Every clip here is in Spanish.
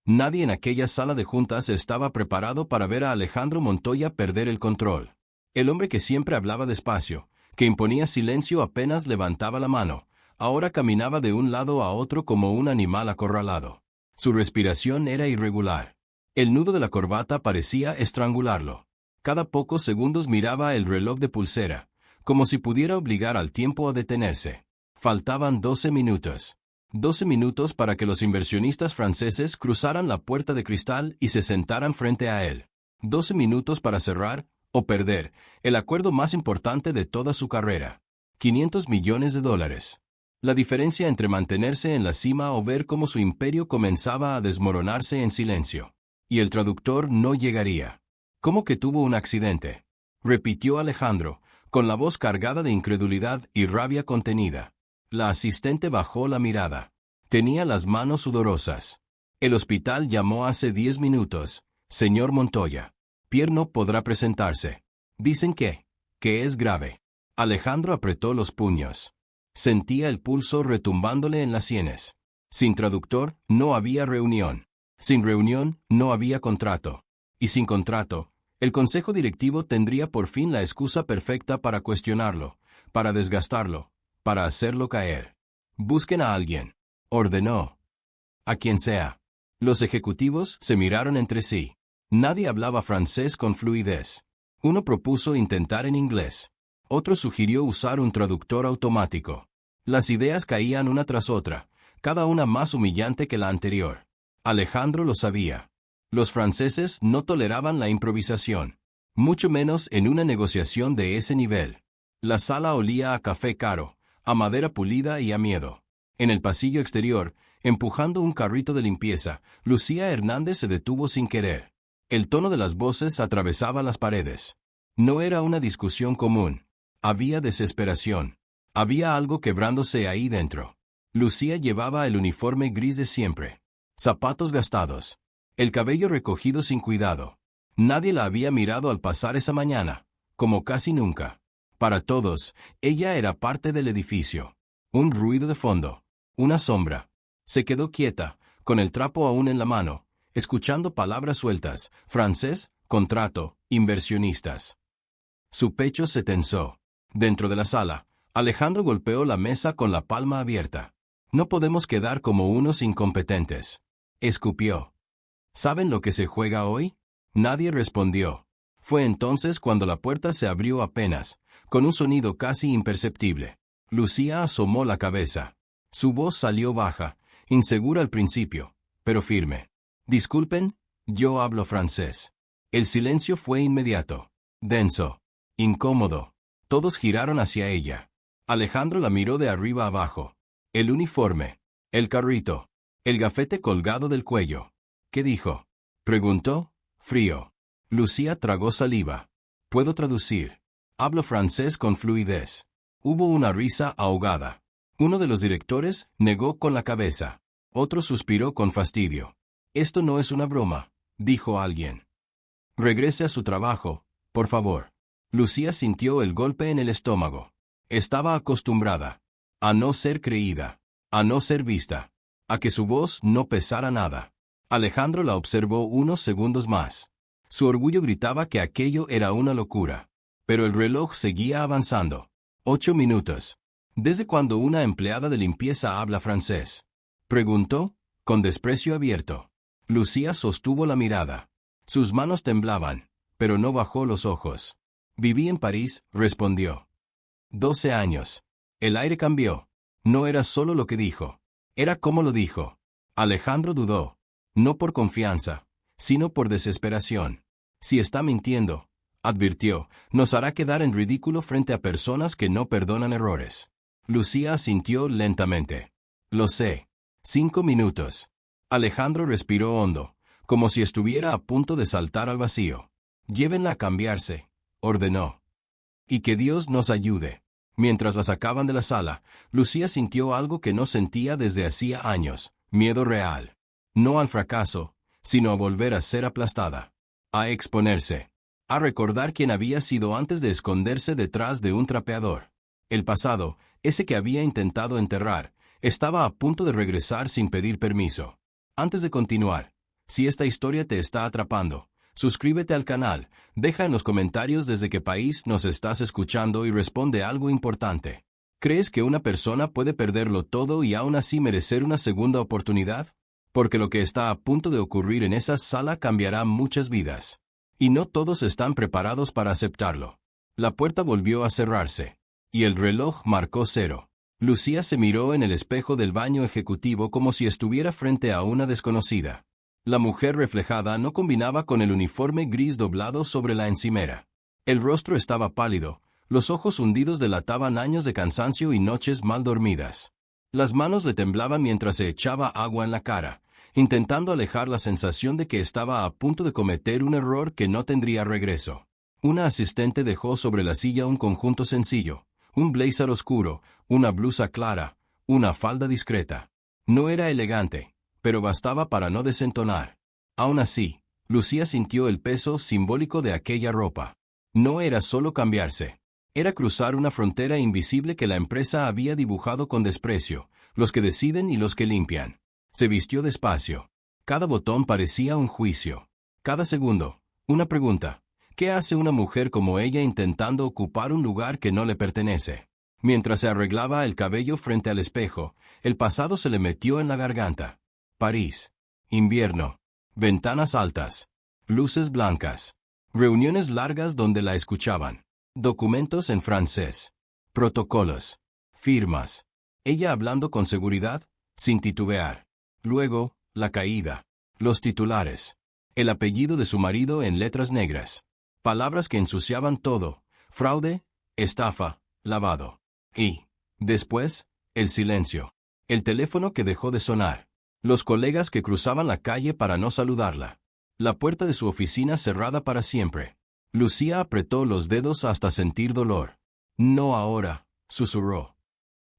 Nadie en aquella sala de juntas estaba preparado para ver a Alejandro Montoya perder el control. El hombre que siempre hablaba despacio, que imponía silencio apenas levantaba la mano, ahora caminaba de un lado a otro como un animal acorralado. Su respiración era irregular. El nudo de la corbata parecía estrangularlo. Cada pocos segundos miraba el reloj de pulsera, como si pudiera obligar al tiempo a detenerse. Faltaban 12 minutos. 12 minutos para que los inversionistas franceses cruzaran la puerta de cristal y se sentaran frente a él. 12 minutos para cerrar, o perder, el acuerdo más importante de toda su carrera. $500 millones. La diferencia entre mantenerse en la cima o ver cómo su imperio comenzaba a desmoronarse en silencio. Y el traductor no llegaría. ¿Cómo que tuvo un accidente?, repitió Alejandro, con la voz cargada de incredulidad y rabia contenida. La asistente bajó la mirada. Tenía las manos sudorosas. El hospital llamó hace 10 minutos. Señor Montoya. Pierre no podrá presentarse. Dicen que es grave. Alejandro apretó los puños. Sentía el pulso retumbándole en las sienes. Sin traductor, no había reunión. Sin reunión, no había contrato. Y sin contrato, el consejo directivo tendría por fin la excusa perfecta para cuestionarlo, para desgastarlo, para hacerlo caer. Busquen a alguien, ordenó. A quien sea. Los ejecutivos se miraron entre sí. Nadie hablaba francés con fluidez. Uno propuso intentar en inglés. Otro sugirió usar un traductor automático. Las ideas caían una tras otra, cada una más humillante que la anterior. Alejandro lo sabía. Los franceses no toleraban la improvisación, mucho menos en una negociación de ese nivel. La sala olía a café caro, a madera pulida y a miedo. En el pasillo exterior, empujando un carrito de limpieza, Lucía Hernández se detuvo sin querer. El tono de las voces atravesaba las paredes. No era una discusión común. Había desesperación. Había algo quebrándose ahí dentro. Lucía llevaba el uniforme gris de siempre. Zapatos gastados. El cabello recogido sin cuidado. Nadie la había mirado al pasar esa mañana, como casi nunca. Para todos, ella era parte del edificio. Un ruido de fondo. Una sombra. Se quedó quieta, con el trapo aún en la mano, escuchando palabras sueltas: francés, contrato, inversionistas. Su pecho se tensó. Dentro de la sala, Alejandro golpeó la mesa con la palma abierta. No podemos quedar como unos incompetentes. Escupió. ¿Saben lo que se juega hoy? Nadie respondió. Fue entonces cuando la puerta se abrió apenas, con un sonido casi imperceptible. Lucía asomó la cabeza. Su voz salió baja, insegura al principio, pero firme. Disculpen, yo hablo francés. El silencio fue inmediato, denso, incómodo. Todos giraron hacia ella. Alejandro la miró de arriba abajo. El uniforme, el carrito, el gafete colgado del cuello. ¿Qué dijo?, preguntó, frío. Lucía tragó saliva. Puedo traducir. Hablo francés con fluidez. Hubo una risa ahogada. Uno de los directores negó con la cabeza. Otro suspiró con fastidio. Esto no es una broma, dijo alguien. Regrese a su trabajo, por favor. Lucía sintió el golpe en el estómago. Estaba acostumbrada a no ser creída, a no ser vista, a que su voz no pesara nada. Alejandro la observó unos segundos más. Su orgullo gritaba que aquello era una locura. Pero el reloj seguía avanzando. 8 minutos. ¿Desde cuándo una empleada de limpieza habla francés?, preguntó, con desprecio abierto. Lucía sostuvo la mirada. Sus manos temblaban, pero no bajó los ojos. Viví en París, respondió. 12 años. El aire cambió. No era solo lo que dijo. Era cómo lo dijo. Alejandro dudó. No por confianza, sino por desesperación. Si está mintiendo, advirtió, nos hará quedar en ridículo frente a personas que no perdonan errores. Lucía asintió lentamente. Lo sé. 5 minutos. Alejandro respiró hondo, como si estuviera a punto de saltar al vacío. Llévenla a cambiarse, ordenó. Y que Dios nos ayude. Mientras la sacaban de la sala, Lucía sintió algo que no sentía desde hacía años: miedo real. No al fracaso, sino a volver a ser aplastada. A exponerse. A recordar quién había sido antes de esconderse detrás de un trapeador. El pasado, ese que había intentado enterrar, estaba a punto de regresar sin pedir permiso. Antes de continuar, Si esta historia te está atrapando, suscríbete al canal, deja en los comentarios desde qué país nos estás escuchando y responde algo importante. ¿Crees que una persona puede perderlo todo y aún así merecer una segunda oportunidad? Porque lo que está a punto de ocurrir en esa sala cambiará muchas vidas. Y no todos están preparados para aceptarlo. La puerta volvió a cerrarse. Y el reloj marcó 0. Lucía se miró en el espejo del baño ejecutivo como si estuviera frente a una desconocida. La mujer reflejada no combinaba con el uniforme gris doblado sobre la encimera. El rostro estaba pálido, los ojos hundidos delataban años de cansancio y noches mal dormidas. Las manos le temblaban mientras se echaba agua en la cara, intentando alejar la sensación de que estaba a punto de cometer un error que no tendría regreso. Una asistente dejó sobre la silla un conjunto sencillo, un blazer oscuro, una blusa clara, una falda discreta. No era elegante, pero bastaba para no desentonar. Aún así, Lucía sintió el peso simbólico de aquella ropa. No era solo cambiarse. Era cruzar una frontera invisible que la empresa había dibujado con desprecio, los que deciden y los que limpian. Se vistió despacio. Cada botón parecía un juicio. Cada segundo, una pregunta. ¿Qué hace una mujer como ella intentando ocupar un lugar que no le pertenece? Mientras se arreglaba el cabello frente al espejo, el pasado se le metió en la garganta. París. Invierno. Ventanas altas. Luces blancas. Reuniones largas donde la escuchaban. Documentos en francés. Protocolos. Firmas. Ella hablando con seguridad, sin titubear. Luego, la caída. Los titulares. El apellido de su marido en letras negras. Palabras que ensuciaban todo. Fraude, estafa, lavado. Y, después, el silencio. El teléfono que dejó de sonar. Los colegas que cruzaban la calle para no saludarla. La puerta de su oficina cerrada para siempre. Lucía apretó los dedos hasta sentir dolor. No ahora, susurró.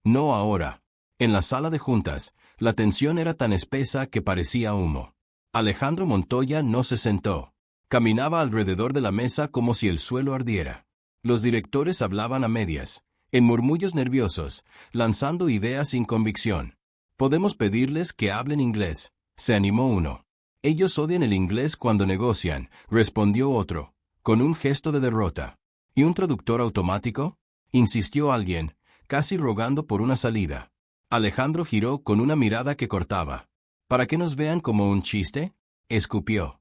No ahora. En la sala de juntas, la tensión era tan espesa que parecía humo. Alejandro Montoya no se sentó. Caminaba alrededor de la mesa como si el suelo ardiera. Los directores hablaban a medias, en murmullos nerviosos, lanzando ideas sin convicción. Podemos pedirles que hablen inglés, se animó uno. Ellos odian el inglés cuando negocian, respondió otro, con un gesto de derrota. ¿Y un traductor automático? Insistió alguien, casi rogando por una salida. Alejandro giró con una mirada que cortaba. ¿Para que nos vean como un chiste? Escupió.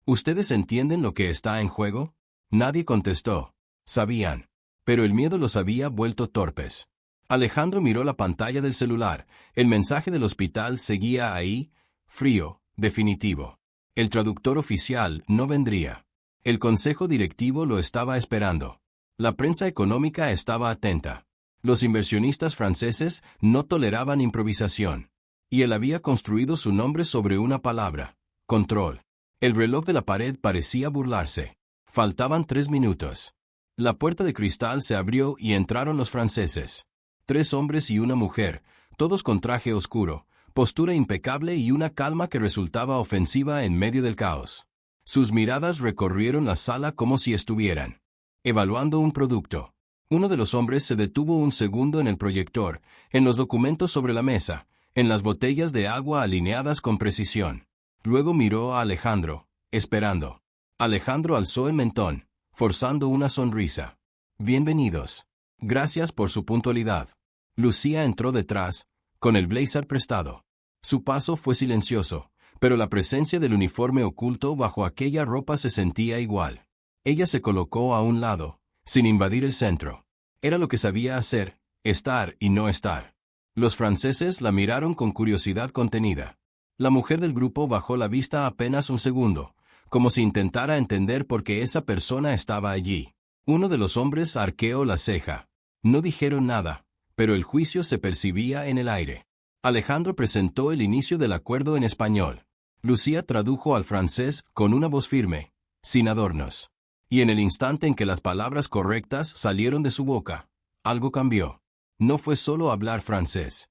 ¿Ustedes entienden lo que está en juego? Nadie contestó. Sabían. Pero el miedo los había vuelto torpes. Alejandro miró la pantalla del celular. El mensaje del hospital seguía ahí, frío, definitivo. El traductor oficial no vendría. El consejo directivo lo estaba esperando. La prensa económica estaba atenta. Los inversionistas franceses no toleraban improvisación. Y él había construido su nombre sobre una palabra: control. El reloj de la pared parecía burlarse. Faltaban 3 minutos. La puerta de cristal se abrió y entraron los franceses. 3 hombres y una mujer, todos con traje oscuro, postura impecable y una calma que resultaba ofensiva en medio del caos. Sus miradas recorrieron la sala como si estuvieran evaluando un producto. Uno de los hombres se detuvo un segundo en el proyector, en los documentos sobre la mesa, en las botellas de agua alineadas con precisión. Luego miró a Alejandro, esperando. Alejandro alzó el mentón, forzando una sonrisa. Bienvenidos. Gracias por su puntualidad. Lucía entró detrás, con el blazer prestado. Su paso fue silencioso, pero la presencia del uniforme oculto bajo aquella ropa se sentía igual. Ella se colocó a un lado, sin invadir el centro. Era lo que sabía hacer, estar y no estar. Los franceses la miraron con curiosidad contenida. La mujer del grupo bajó la vista apenas un segundo, como si intentara entender por qué esa persona estaba allí. Uno de los hombres arqueó la ceja. No dijeron nada, pero el juicio se percibía en el aire. Alejandro presentó el inicio del acuerdo en español. Lucía tradujo al francés con una voz firme, sin adornos. Y en el instante en que las palabras correctas salieron de su boca, algo cambió. No fue solo hablar francés.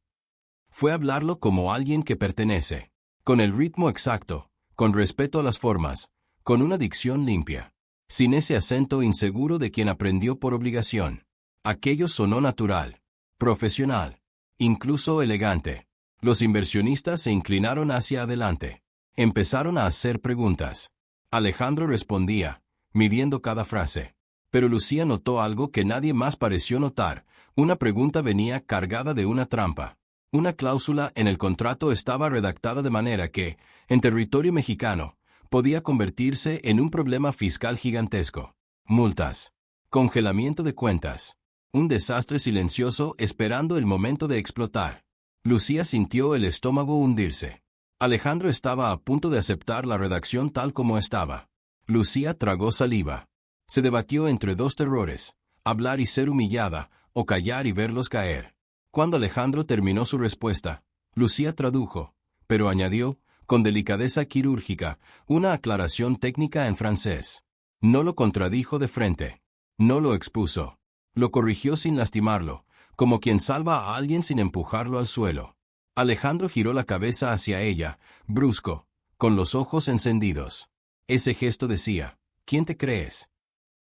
Fue hablarlo como alguien que pertenece, con el ritmo exacto, con respeto a las formas, con una dicción limpia, sin ese acento inseguro de quien aprendió por obligación. Aquello sonó natural, profesional, incluso elegante. Los inversionistas se inclinaron hacia adelante. Empezaron a hacer preguntas. Alejandro respondía, midiendo cada frase. Pero Lucía notó algo que nadie más pareció notar. Una pregunta venía cargada de una trampa. Una cláusula en el contrato estaba redactada de manera que, en territorio mexicano, podía convertirse en un problema fiscal gigantesco. Multas. Congelamiento de cuentas. Un desastre silencioso esperando el momento de explotar. Lucía sintió el estómago hundirse. Alejandro estaba a punto de aceptar la redacción tal como estaba. Lucía tragó saliva. Se debatió entre dos terrores, hablar y ser humillada, o callar y verlos caer. Cuando Alejandro terminó su respuesta, Lucía tradujo, pero añadió, con delicadeza quirúrgica, una aclaración técnica en francés. No lo contradijo de frente. No lo expuso. Lo corrigió sin lastimarlo, como quien salva a alguien sin empujarlo al suelo. Alejandro giró la cabeza hacia ella, brusco, con los ojos encendidos. Ese gesto decía, ¿quién te crees?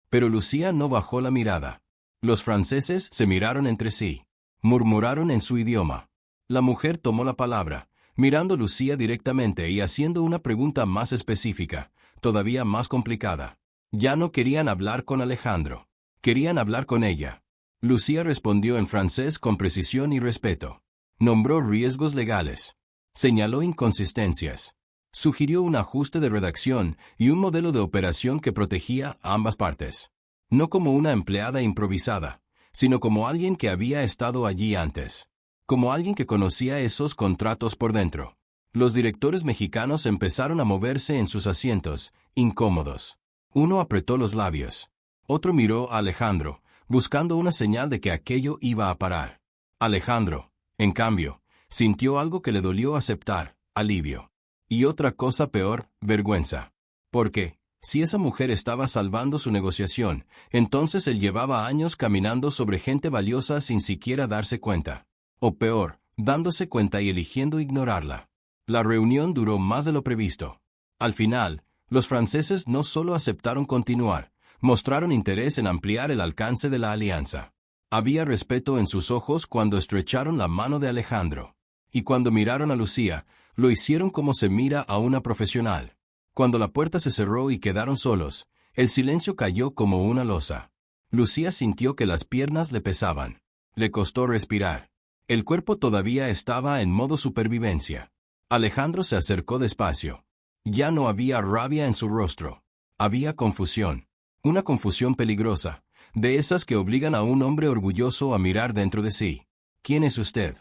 Pero Lucía no bajó la mirada. Los franceses se miraron entre sí. Murmuraron en su idioma. La mujer tomó la palabra, mirando a Lucía directamente y haciendo una pregunta más específica, todavía más complicada. Ya no querían hablar con Alejandro. Querían hablar con ella. Lucía respondió en francés con precisión y respeto. Nombró riesgos legales. Señaló inconsistencias. Sugirió un ajuste de redacción y un modelo de operación que protegía a ambas partes. No como una empleada improvisada, sino como alguien que había estado allí antes. Como alguien que conocía esos contratos por dentro. Los directores mexicanos empezaron a moverse en sus asientos, incómodos. Uno apretó los labios. Otro miró a Alejandro, buscando una señal de que aquello iba a parar. Alejandro, en cambio, sintió algo que le dolió aceptar, alivio. Y otra cosa peor, vergüenza. Porque, si esa mujer estaba salvando su negociación, entonces él llevaba años caminando sobre gente valiosa sin siquiera darse cuenta. O peor, dándose cuenta y eligiendo ignorarla. La reunión duró más de lo previsto. Al final, los franceses no solo aceptaron continuar, mostraron interés en ampliar el alcance de la alianza. Había respeto en sus ojos cuando estrecharon la mano de Alejandro. Y cuando miraron a Lucía, lo hicieron como se mira a una profesional. Cuando la puerta se cerró y quedaron solos, el silencio cayó como una losa. Lucía sintió que las piernas le pesaban. Le costó respirar. El cuerpo todavía estaba en modo supervivencia. Alejandro se acercó despacio. Ya no había rabia en su rostro. Había confusión. Una confusión peligrosa, de esas que obligan a un hombre orgulloso a mirar dentro de sí. ¿Quién es usted?,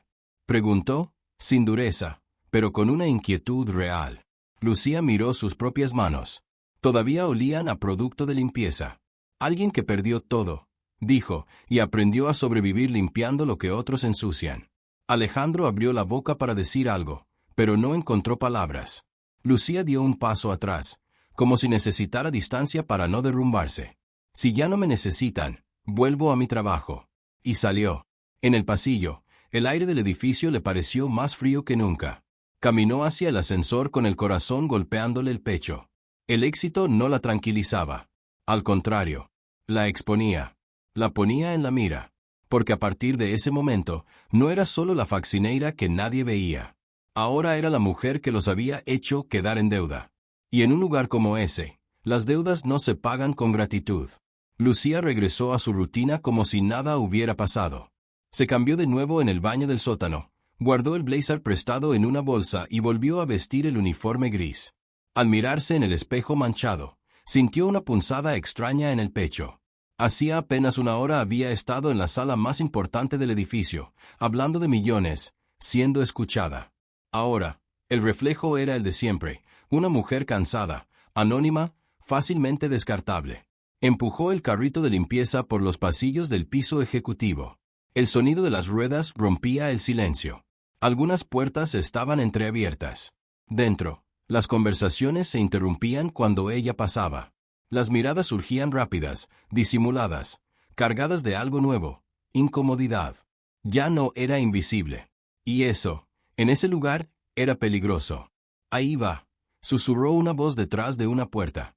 preguntó, sin dureza, pero con una inquietud real. Lucía miró sus propias manos. Todavía olían a producto de limpieza. Alguien que perdió todo, dijo, y aprendió a sobrevivir limpiando lo que otros ensucian. Alejandro abrió la boca para decir algo, pero no encontró palabras. Lucía dio un paso atrás, como si necesitara distancia para no derrumbarse. Si ya no me necesitan, vuelvo a mi trabajo. Y salió. En el pasillo, el aire del edificio le pareció más frío que nunca. Caminó hacia el ascensor con el corazón golpeándole el pecho. El éxito no la tranquilizaba. Al contrario, la exponía. La ponía en la mira. Porque a partir de ese momento, no era solo la faccineira que nadie veía. Ahora era la mujer que los había hecho quedar en deuda. Y en un lugar como ese, las deudas no se pagan con gratitud. Lucía regresó a su rutina como si nada hubiera pasado. Se cambió de nuevo en el baño del sótano, guardó el blazer prestado en una bolsa y volvió a vestir el uniforme gris. Al mirarse en el espejo manchado, sintió una punzada extraña en el pecho. Hacía apenas una hora había estado en la sala más importante del edificio, hablando de millones, siendo escuchada. Ahora, el reflejo era el de siempre, una mujer cansada, anónima, fácilmente descartable. Empujó el carrito de limpieza por los pasillos del piso ejecutivo. El sonido de las ruedas rompía el silencio. Algunas puertas estaban entreabiertas. Dentro, las conversaciones se interrumpían cuando ella pasaba. Las miradas surgían rápidas, disimuladas, cargadas de algo nuevo, incomodidad. Ya no era invisible. Y eso, en ese lugar, era peligroso. Ahí va, susurró una voz detrás de una puerta.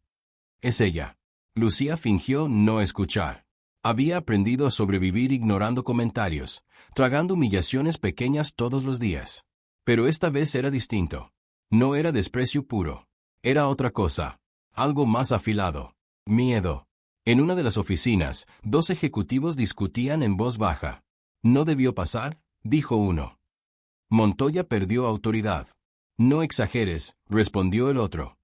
Es ella. Lucía fingió no escuchar. Había aprendido a sobrevivir ignorando comentarios, tragando humillaciones pequeñas todos los días. Pero esta vez era distinto. No era desprecio puro. Era otra cosa. Algo más afilado. Miedo. En una de las oficinas, 2 ejecutivos discutían en voz baja. «¿No debió pasar?», dijo uno. Montoya perdió autoridad. «No exageres», respondió el otro.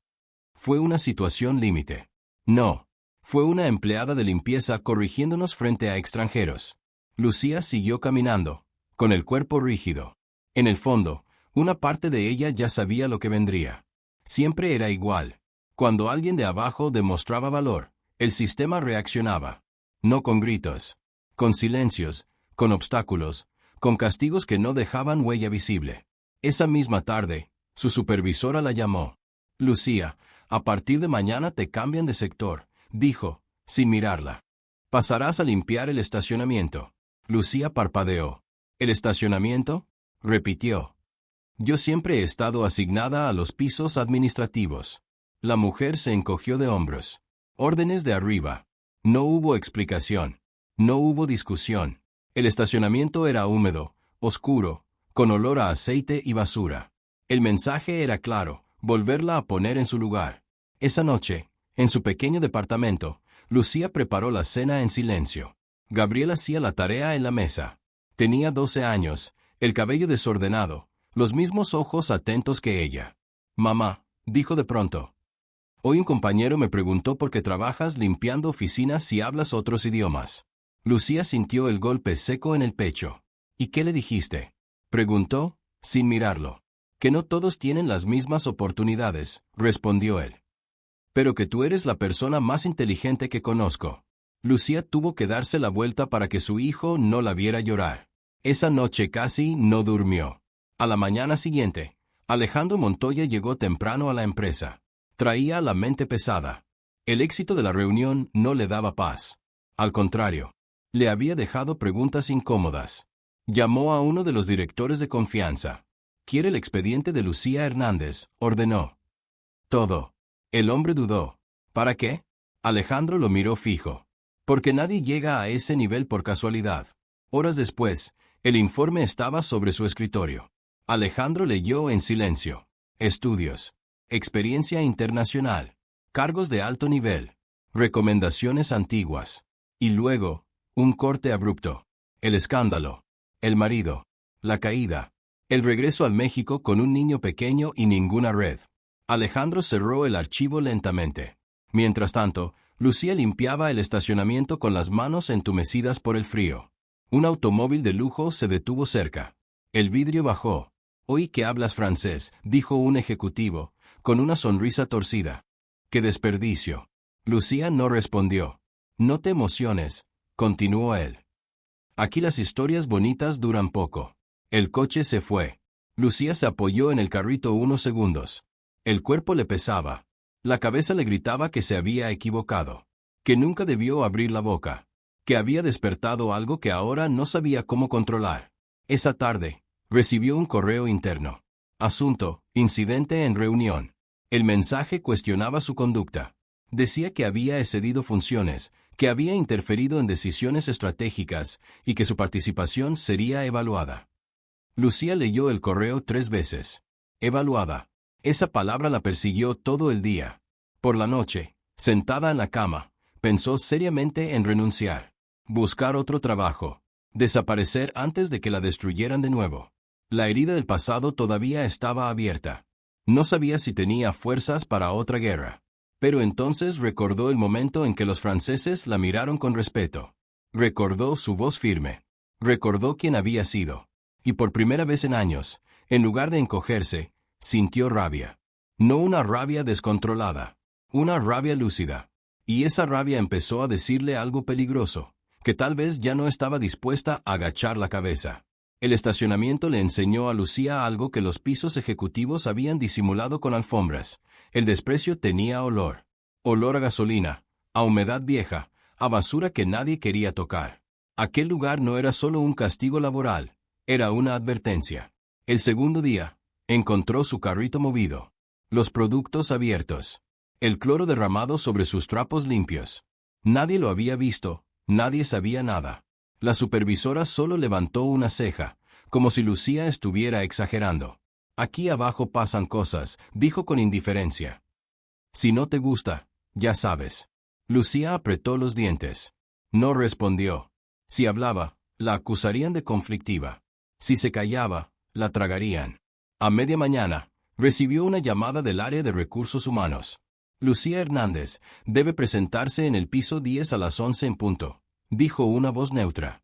Fue una situación límite. No. Fue una empleada de limpieza corrigiéndonos frente a extranjeros. Lucía siguió caminando, con el cuerpo rígido. En el fondo, una parte de ella ya sabía lo que vendría. Siempre era igual. Cuando alguien de abajo demostraba valor, el sistema reaccionaba. No con gritos, con silencios, con obstáculos, con castigos que no dejaban huella visible. Esa misma tarde, su supervisora la llamó. «Lucía, a partir de mañana te cambian de sector», dijo, sin mirarla. «Pasarás a limpiar el estacionamiento». Lucía parpadeó. «¿El estacionamiento?», repitió. «Yo siempre he estado asignada a los pisos administrativos». La mujer se encogió de hombros. «Órdenes de arriba». No hubo explicación. No hubo discusión. El estacionamiento era húmedo, oscuro, con olor a aceite y basura. El mensaje era claro: volverla a poner en su lugar. Esa noche, en su pequeño departamento, Lucía preparó la cena en silencio. Gabriel hacía la tarea en la mesa. Tenía 12 años, el cabello desordenado, los mismos ojos atentos que ella. «Mamá», dijo de pronto. «Hoy un compañero me preguntó por qué trabajas limpiando oficinas y hablas otros idiomas». Lucía sintió el golpe seco en el pecho. «¿Y qué le dijiste?», preguntó, sin mirarlo. «Que no todos tienen las mismas oportunidades», respondió él. «Pero que tú eres la persona más inteligente que conozco». Lucía tuvo que darse la vuelta para que su hijo no la viera llorar. Esa noche casi no durmió. A la mañana siguiente, Alejandro Montoya llegó temprano a la empresa. Traía la mente pesada. El éxito de la reunión no le daba paz. Al contrario, le había dejado preguntas incómodas. Llamó a uno de los directores de confianza. «¿Quiere el expediente de Lucía Hernández?», ordenó. «Todo». El hombre dudó. «¿Para qué?». Alejandro lo miró fijo. «Porque nadie llega a ese nivel por casualidad». Horas después, el informe estaba sobre su escritorio. Alejandro leyó en silencio. Estudios. Experiencia internacional. Cargos de alto nivel. Recomendaciones antiguas. Y luego, un corte abrupto. El escándalo. El marido. La caída. El regreso al México con un niño pequeño y ninguna red. Alejandro cerró el archivo lentamente. Mientras tanto, Lucía limpiaba el estacionamiento con las manos entumecidas por el frío. Un automóvil de lujo se detuvo cerca. El vidrio bajó. «Oí que hablas francés», dijo un ejecutivo, con una sonrisa torcida. «¡Qué desperdicio!». Lucía no respondió. «No te emociones», continuó él. «Aquí las historias bonitas duran poco». El coche se fue. Lucía se apoyó en el carrito unos segundos. El cuerpo le pesaba. La cabeza le gritaba que se había equivocado. Que nunca debió abrir la boca. Que había despertado algo que ahora no sabía cómo controlar. Esa tarde, recibió un correo interno. Asunto: incidente en reunión. El mensaje cuestionaba su conducta. Decía que había excedido funciones, que había interferido en decisiones estratégicas y que su participación sería evaluada. Lucía leyó el correo 3 veces. Evaluada. Esa palabra la persiguió todo el día. Por la noche, sentada en la cama, pensó seriamente en renunciar. Buscar otro trabajo. Desaparecer antes de que la destruyeran de nuevo. La herida del pasado todavía estaba abierta. No sabía si tenía fuerzas para otra guerra. Pero entonces recordó el momento en que los franceses la miraron con respeto. Recordó su voz firme. Recordó quién había sido. Y por primera vez en años, en lugar de encogerse, sintió rabia. No una rabia descontrolada. Una rabia lúcida. Y esa rabia empezó a decirle algo peligroso, que tal vez ya no estaba dispuesta a agachar la cabeza. El estacionamiento le enseñó a Lucía algo que los pisos ejecutivos habían disimulado con alfombras. El desprecio tenía olor. Olor a gasolina, a humedad vieja, a basura que nadie quería tocar. Aquel lugar no era solo un castigo laboral, era una advertencia. El segundo día, encontró su carrito movido. Los productos abiertos. El cloro derramado sobre sus trapos limpios. Nadie lo había visto, nadie sabía nada. La supervisora solo levantó una ceja, como si Lucía estuviera exagerando. Aquí abajo pasan cosas, dijo con indiferencia. Si no te gusta, ya sabes. Lucía apretó los dientes. No respondió. Si hablaba, la acusarían de conflictiva. Si se callaba, la tragarían. A media mañana, recibió una llamada del área de recursos humanos. Lucía Hernández debe presentarse en el piso 10 a las 11 en punto, dijo una voz neutra.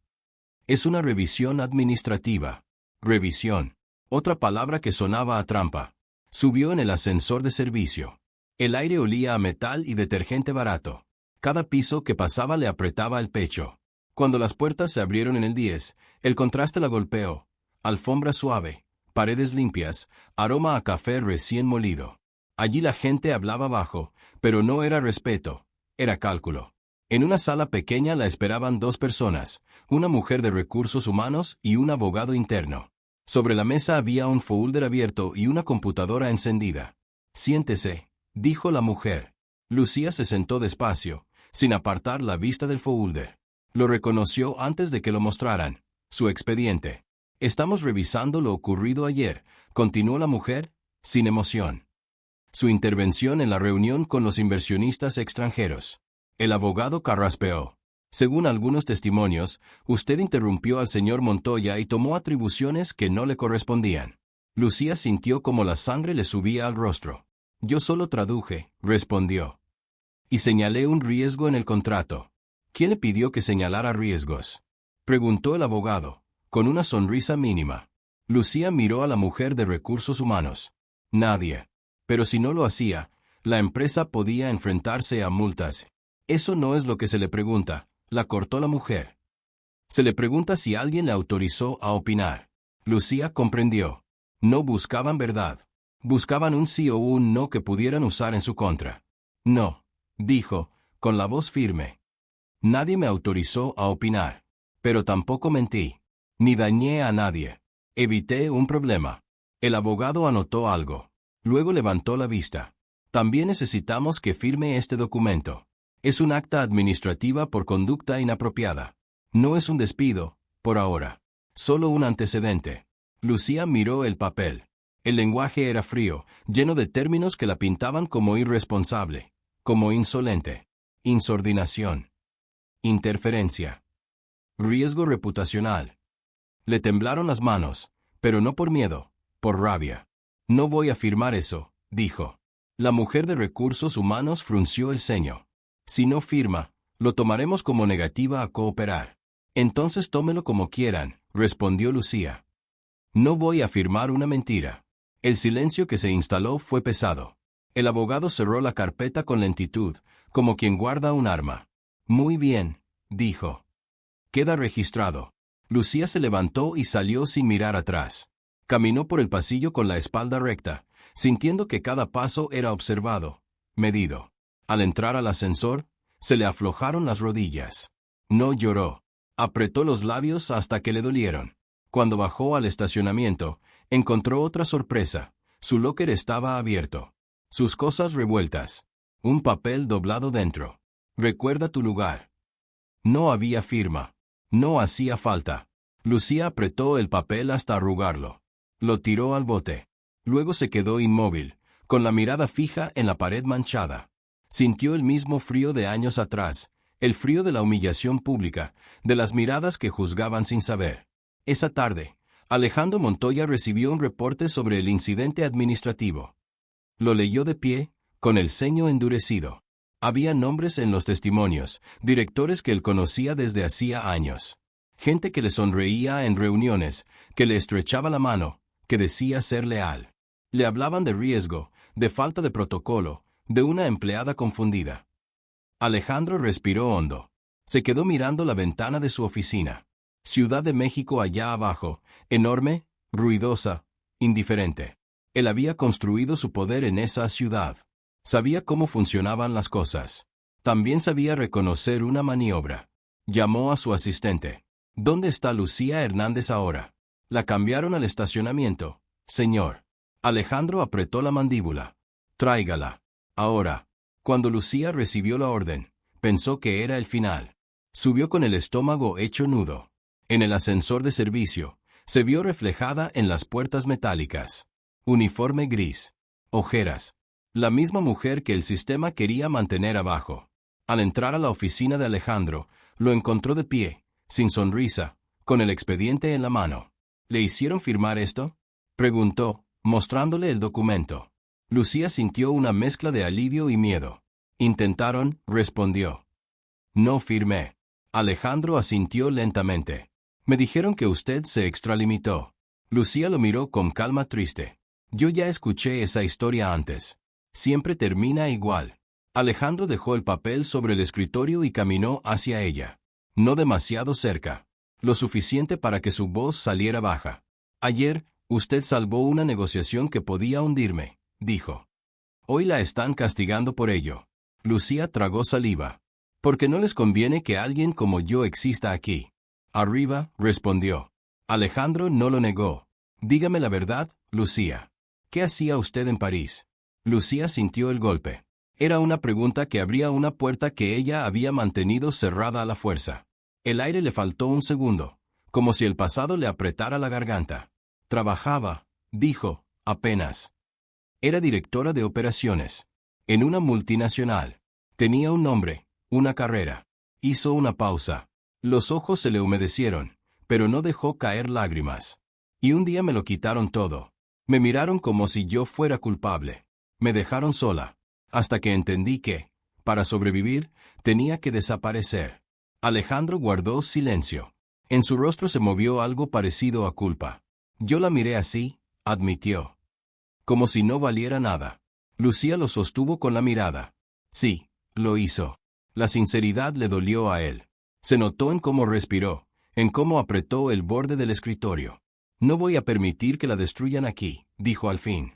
Es una revisión administrativa. Revisión. Otra palabra que sonaba a trampa. Subió en el ascensor de servicio. El aire olía a metal y detergente barato. Cada piso que pasaba le apretaba el pecho. Cuando las puertas se abrieron en el 10, el contraste la golpeó. Alfombra suave, paredes limpias, aroma a café recién molido. Allí la gente hablaba bajo, pero no era respeto, era cálculo. En una sala pequeña la esperaban 2 personas, una mujer de recursos humanos y un abogado interno. Sobre la mesa había un folder abierto y una computadora encendida. Siéntese, dijo la mujer. Lucía se sentó despacio, sin apartar la vista del folder. Lo reconoció antes de que lo mostraran. Su expediente. Estamos revisando lo ocurrido ayer, continuó la mujer, sin emoción. Su intervención en la reunión con los inversionistas extranjeros. El abogado carraspeó. Según algunos testimonios, usted interrumpió al señor Montoya y tomó atribuciones que no le correspondían. Lucía sintió como la sangre le subía al rostro. Yo solo traduje, respondió. Y señalé un riesgo en el contrato. ¿Quién le pidió que señalara riesgos? Preguntó el abogado, con una sonrisa mínima. Lucía miró a la mujer de recursos humanos. Nadie. Pero si no lo hacía, la empresa podía enfrentarse a multas. Eso no es lo que se le pregunta, la cortó la mujer. Se le pregunta si alguien le autorizó a opinar. Lucía comprendió. No buscaban verdad. Buscaban un sí o un no que pudieran usar en su contra. No, dijo, con la voz firme. Nadie me autorizó a opinar. Pero tampoco mentí. Ni dañé a nadie. Evité un problema. El abogado anotó algo. Luego levantó la vista. También necesitamos que firme este documento. Es un acta administrativa por conducta inapropiada. No es un despido, por ahora. Solo un antecedente. Lucía miró el papel. El lenguaje era frío, lleno de términos que la pintaban como irresponsable, como insolente, insubordinación, interferencia, riesgo reputacional. Le temblaron las manos, pero no por miedo, por rabia. No voy a firmar eso, dijo. La mujer de recursos humanos frunció el ceño. Si no firma, lo tomaremos como negativa a cooperar. Entonces tómelo como quieran, respondió Lucía. No voy a firmar una mentira. El silencio que se instaló fue pesado. El abogado cerró la carpeta con lentitud, como quien guarda un arma. Muy bien, dijo. Queda registrado. Lucía se levantó y salió sin mirar atrás. Caminó por el pasillo con la espalda recta, sintiendo que cada paso era observado, medido. Al entrar al ascensor, se le aflojaron las rodillas. No lloró. Apretó los labios hasta que le dolieron. Cuando bajó al estacionamiento, encontró otra sorpresa. Su locker estaba abierto. Sus cosas revueltas. Un papel doblado dentro. Recuerda tu lugar. No había firma. No hacía falta. Lucía apretó el papel hasta arrugarlo. Lo tiró al bote. Luego se quedó inmóvil, con la mirada fija en la pared manchada. Sintió el mismo frío de años atrás, el frío de la humillación pública, de las miradas que juzgaban sin saber. Esa tarde, Alejandro Montoya recibió un reporte sobre el incidente administrativo. Lo leyó de pie, con el ceño endurecido. Había nombres en los testimonios, directores que él conocía desde hacía años. Gente que le sonreía en reuniones, que le estrechaba la mano, que decía ser leal. Le hablaban de riesgo, de falta de protocolo, de una empleada confundida. Alejandro respiró hondo. Se quedó mirando la ventana de su oficina. Ciudad de México allá abajo, enorme, ruidosa, indiferente. Él había construido su poder en esa ciudad. Sabía cómo funcionaban las cosas. También sabía reconocer una maniobra. Llamó a su asistente. ¿Dónde está Lucía Hernández ahora? La cambiaron al estacionamiento, señor. Alejandro apretó la mandíbula. Tráigala. Ahora. Cuando Lucía recibió la orden, pensó que era el final. Subió con el estómago hecho nudo. En el ascensor de servicio, se vio reflejada en las puertas metálicas. uniforme gris, ojeras. La misma mujer que el sistema quería mantener abajo. Al entrar a la oficina de Alejandro, lo encontró de pie, sin sonrisa, con el expediente en la mano. ¿Le hicieron firmar esto?, preguntó, mostrándole el documento. Lucía sintió una mezcla de alivio y miedo. Intentaron, respondió. No firmé. Alejandro asintió lentamente. Me dijeron que usted se extralimitó. Lucía lo miró con calma triste. Yo ya escuché esa historia antes. Siempre termina igual. Alejandro dejó el papel sobre el escritorio y caminó hacia ella. No demasiado cerca. Lo suficiente para que su voz saliera baja. Ayer, usted salvó una negociación que podía hundirme, dijo. Hoy la están castigando por ello. Lucía tragó saliva. Porque no les conviene que alguien como yo exista aquí. Arriba, respondió. Alejandro no lo negó. Dígame la verdad, Lucía. ¿Qué hacía usted en París? Lucía sintió el golpe. Era una pregunta que abría una puerta que ella había mantenido cerrada a la fuerza. El aire le faltó un segundo, como si el pasado le apretara la garganta. Trabajaba, dijo, apenas. Era directora de operaciones. En una multinacional. Tenía un nombre, una carrera. Hizo una pausa. Los ojos se le humedecieron, pero no dejó caer lágrimas. Y un día me lo quitaron todo. Me miraron como si yo fuera culpable. Me dejaron sola. Hasta que entendí que, para sobrevivir, tenía que desaparecer. Alejandro guardó silencio. En su rostro se movió algo parecido a culpa. Yo la miré así, admitió. Como si no valiera nada. Lucía lo sostuvo con la mirada. Sí, lo hizo. La sinceridad le dolió a él. Se notó en cómo respiró, en cómo apretó el borde del escritorio. No voy a permitir que la destruyan aquí, dijo al fin.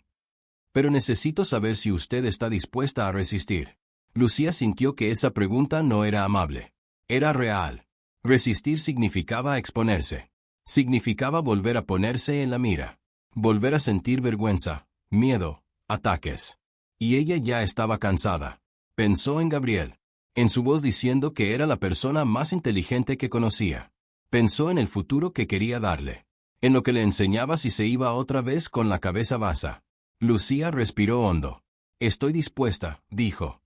Pero necesito saber si usted está dispuesta a resistir. Lucía sintió que esa pregunta no era amable. Era real. Resistir significaba exponerse. Significaba volver a ponerse en la mira. Volver a sentir vergüenza, miedo, ataques. Y ella ya estaba cansada. Pensó en Gabriel. En su voz diciendo que era la persona más inteligente que conocía. Pensó en el futuro que quería darle. En lo que le enseñaba si se iba otra vez con la cabeza basa. Lucía respiró hondo. Estoy dispuesta, dijo.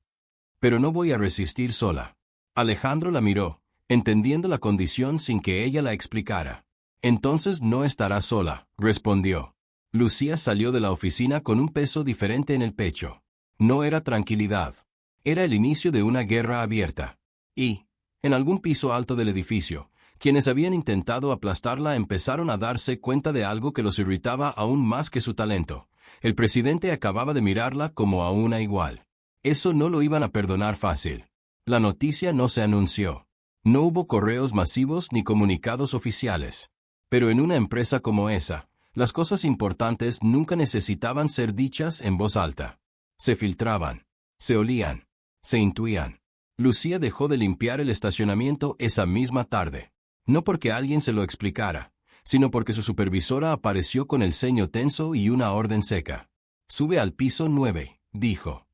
Pero no voy a resistir sola. Alejandro la miró, entendiendo la condición sin que ella la explicara. Entonces no estará sola, respondió. Lucía salió de la oficina con un peso diferente en el pecho. No era tranquilidad. Era el inicio de una guerra abierta. Y, en algún piso alto del edificio, quienes habían intentado aplastarla empezaron a darse cuenta de algo que los irritaba aún más que su talento. El presidente acababa de mirarla como a una igual. Eso no lo iban a perdonar fácil. La noticia no se anunció. No hubo correos masivos ni comunicados oficiales. Pero en una empresa como esa, las cosas importantes nunca necesitaban ser dichas en voz alta. Se filtraban. Se olían. Se intuían. Lucía dejó de limpiar el estacionamiento esa misma tarde. No porque alguien se lo explicara, sino porque su supervisora apareció con el ceño tenso y una orden seca. Sube al piso 9, dijo.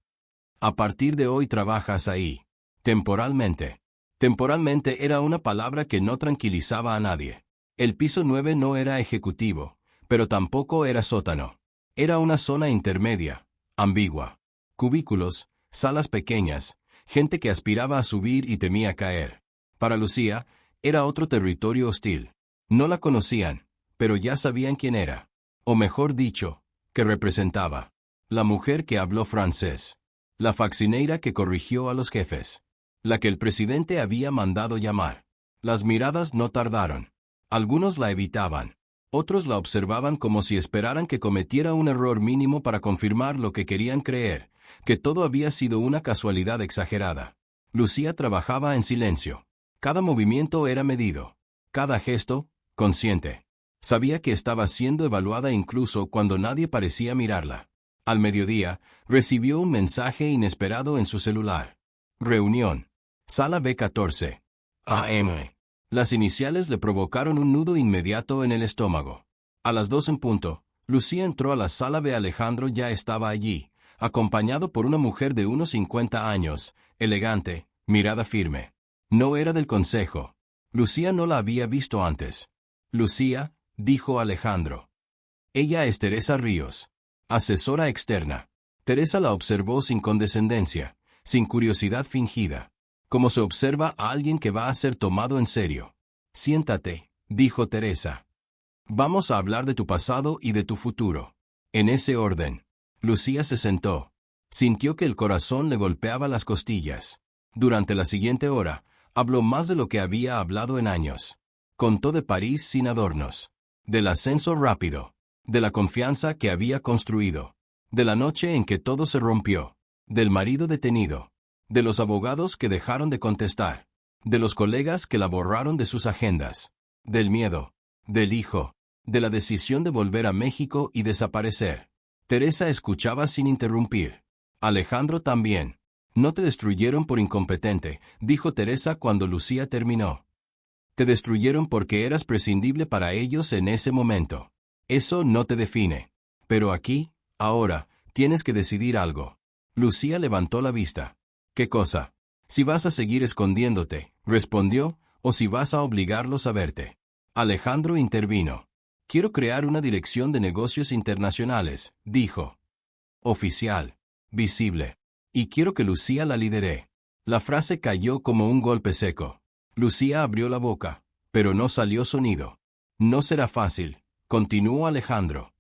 A partir de hoy trabajas ahí. Temporalmente. Temporalmente era una palabra que no tranquilizaba a nadie. El piso 9 no era ejecutivo, pero tampoco era sótano. Era una zona intermedia, ambigua. Cubículos, salas pequeñas, gente que aspiraba a subir y temía caer. Para Lucía, era otro territorio hostil. No la conocían, pero ya sabían quién era. O mejor dicho, que representaba. La mujer que habló francés. La faxineira que corrigió a los jefes. La que el presidente había mandado llamar. Las miradas no tardaron. Algunos la evitaban. Otros la observaban como si esperaran que cometiera un error mínimo para confirmar lo que querían creer, que todo había sido una casualidad exagerada. Lucía trabajaba en silencio. Cada movimiento era medido. Cada gesto, consciente. Sabía que estaba siendo evaluada incluso cuando nadie parecía mirarla. Al mediodía, recibió un mensaje inesperado en su celular. Reunión. Sala B14. AM. Las iniciales le provocaron un nudo inmediato en el estómago. A las 2 en punto, Lucía entró a la sala de Alejandro. Ya estaba allí, acompañado por una mujer de unos 50 años, elegante, mirada firme. No era del consejo. Lucía no la había visto antes. Lucía, dijo Alejandro. Ella es Teresa Ríos. Asesora externa. Teresa la observó sin condescendencia, sin curiosidad fingida, como se observa a alguien que va a ser tomado en serio. Siéntate, dijo Teresa. Vamos a hablar de tu pasado y de tu futuro. En ese orden. Lucía se sentó. Sintió que el corazón le golpeaba las costillas. Durante la siguiente hora, habló más de lo que había hablado en años. Contó de París sin adornos, del ascenso rápido, de la confianza que había construido, de la noche en que todo se rompió, del marido detenido, de los abogados que dejaron de contestar, de los colegas que la borraron de sus agendas, del miedo, del hijo, de la decisión de volver a México y desaparecer. Teresa escuchaba sin interrumpir. Alejandro también. No te destruyeron por incompetente, dijo Teresa cuando Lucía terminó. Te destruyeron porque eras prescindible para ellos en ese momento. Eso no te define. Pero aquí, ahora, tienes que decidir algo. Lucía levantó la vista. ¿Qué cosa? Si vas a seguir escondiéndote, respondió, o si vas a obligarlos a verte. Alejandro intervino. Quiero crear una dirección de negocios internacionales, dijo. Oficial. Visible. Y quiero que Lucía la lidere. La frase cayó como un golpe seco. Lucía abrió la boca, pero no salió sonido. No será fácil, continuó Alejandro.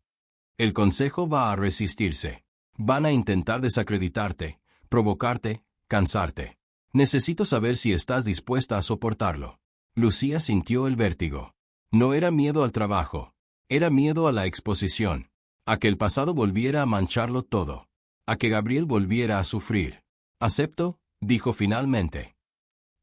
El consejo va a resistirse. Van a intentar desacreditarte, provocarte, cansarte. Necesito saber si estás dispuesta a soportarlo. Lucía sintió el vértigo. No era miedo al trabajo. Era miedo a la exposición. A que el pasado volviera a mancharlo todo. A que Gabriel volviera a sufrir. Acepto, dijo finalmente.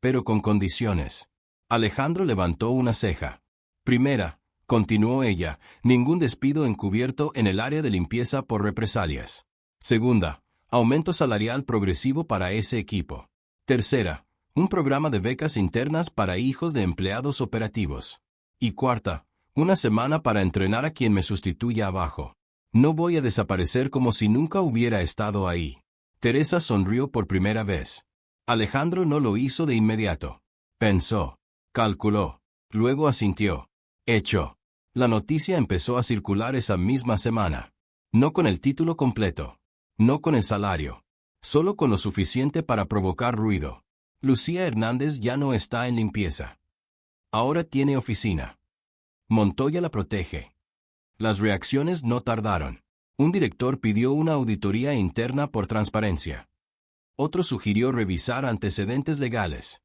Pero con condiciones. Alejandro levantó una ceja. Primera, continuó ella, ningún despido encubierto en el área de limpieza por represalias. Segunda, aumento salarial progresivo para ese equipo. Tercera, un programa de becas internas para hijos de empleados operativos. Y cuarta, una semana para entrenar a quien me sustituya abajo. No voy a desaparecer como si nunca hubiera estado ahí. Teresa sonrió por primera vez. Alejandro no lo hizo de inmediato. Pensó. Calculó. Luego asintió. Hecho. La noticia empezó a circular esa misma semana. No con el título completo. No con el salario. Solo con lo suficiente para provocar ruido. Lucía Hernández ya no está en limpieza. Ahora tiene oficina. Montoya la protege. Las reacciones no tardaron. Un director pidió una auditoría interna por transparencia. Otro sugirió revisar antecedentes legales.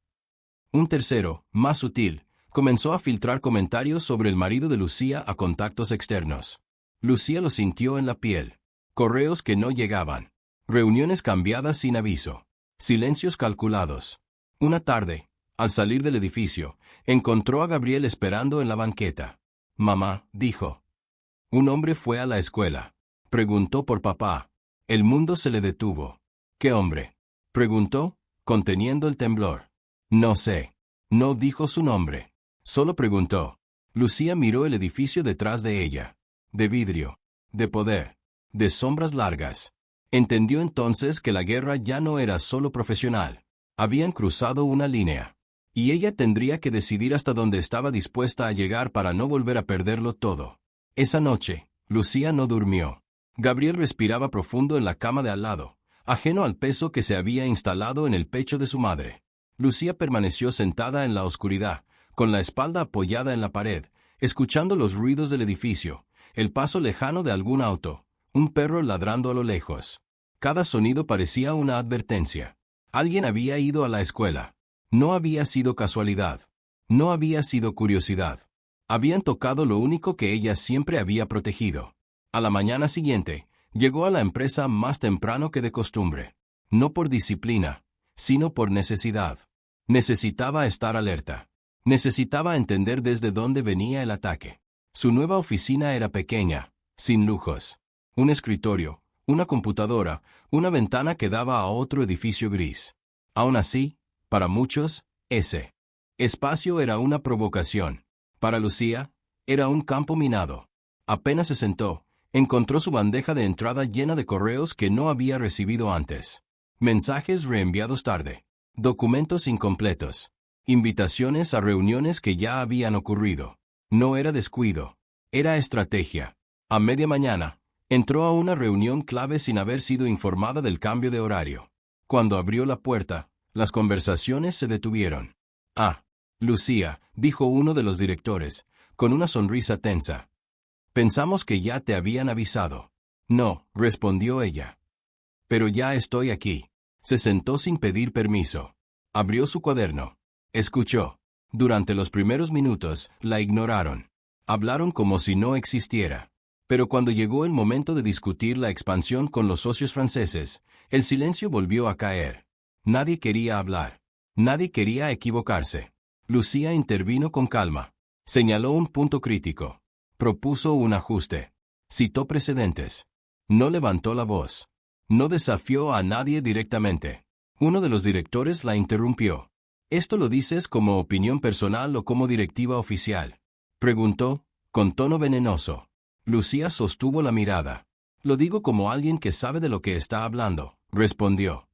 Un tercero, más sutil, comenzó a filtrar comentarios sobre el marido de Lucía a contactos externos. Lucía lo sintió en la piel. Correos que no llegaban. Reuniones cambiadas sin aviso. Silencios calculados. Una tarde, al salir del edificio, encontró a Gabriel esperando en la banqueta. Mamá, dijo. Un hombre fue a la escuela. Preguntó por papá. El mundo se le detuvo. ¿Qué hombre? Preguntó, conteniendo el temblor. No sé. No dijo su nombre. Solo preguntó. Lucía miró el edificio detrás de ella. De vidrio. De poder. De sombras largas. Entendió entonces que la guerra ya no era solo profesional. Habían cruzado una línea. Y ella tendría que decidir hasta dónde estaba dispuesta a llegar para no volver a perderlo todo. Esa noche, Lucía no durmió. Gabriel respiraba profundo en la cama de al lado, ajeno al peso que se había instalado en el pecho de su madre. Lucía permaneció sentada en la oscuridad, con la espalda apoyada en la pared, escuchando los ruidos del edificio, el paso lejano de algún auto, un perro ladrando a lo lejos. Cada sonido parecía una advertencia. Alguien había ido a la escuela. No había sido casualidad. No había sido curiosidad. Habían tocado lo único que ella siempre había protegido. A la mañana siguiente, llegó a la empresa más temprano que de costumbre. No por disciplina, sino por necesidad. Necesitaba estar alerta. Necesitaba entender desde dónde venía el ataque. Su nueva oficina era pequeña, sin lujos. Un escritorio, una computadora, una ventana que daba a otro edificio gris. Aún así, para muchos, ese espacio era una provocación. Para Lucía, era un campo minado. Apenas se sentó, encontró su bandeja de entrada llena de correos que no había recibido antes. Mensajes reenviados tarde. Documentos incompletos. Invitaciones a reuniones que ya habían ocurrido. No era descuido. Era estrategia. A media mañana, Entró a una reunión clave sin haber sido informada del cambio de horario. Cuando abrió la puerta, las conversaciones se detuvieron. «Ah, Lucía», dijo uno de los directores, con una sonrisa tensa. «Pensamos que ya te habían avisado». «No», respondió ella. «Pero ya estoy aquí». Se sentó sin pedir permiso. Abrió su cuaderno. Escuchó. Durante los primeros minutos, la ignoraron. Hablaron como si no existiera. Pero cuando llegó el momento de discutir la expansión con los socios franceses, el silencio volvió a caer. Nadie quería hablar. Nadie quería equivocarse. Lucía intervino con calma. Señaló un punto crítico. Propuso un ajuste. Citó precedentes. No levantó la voz. No desafió a nadie directamente. Uno de los directores la interrumpió. «¿Esto lo dices como opinión personal o como directiva oficial?», preguntó, con tono venenoso. Lucía sostuvo la mirada. «Lo digo como alguien que sabe de lo que está hablando», respondió.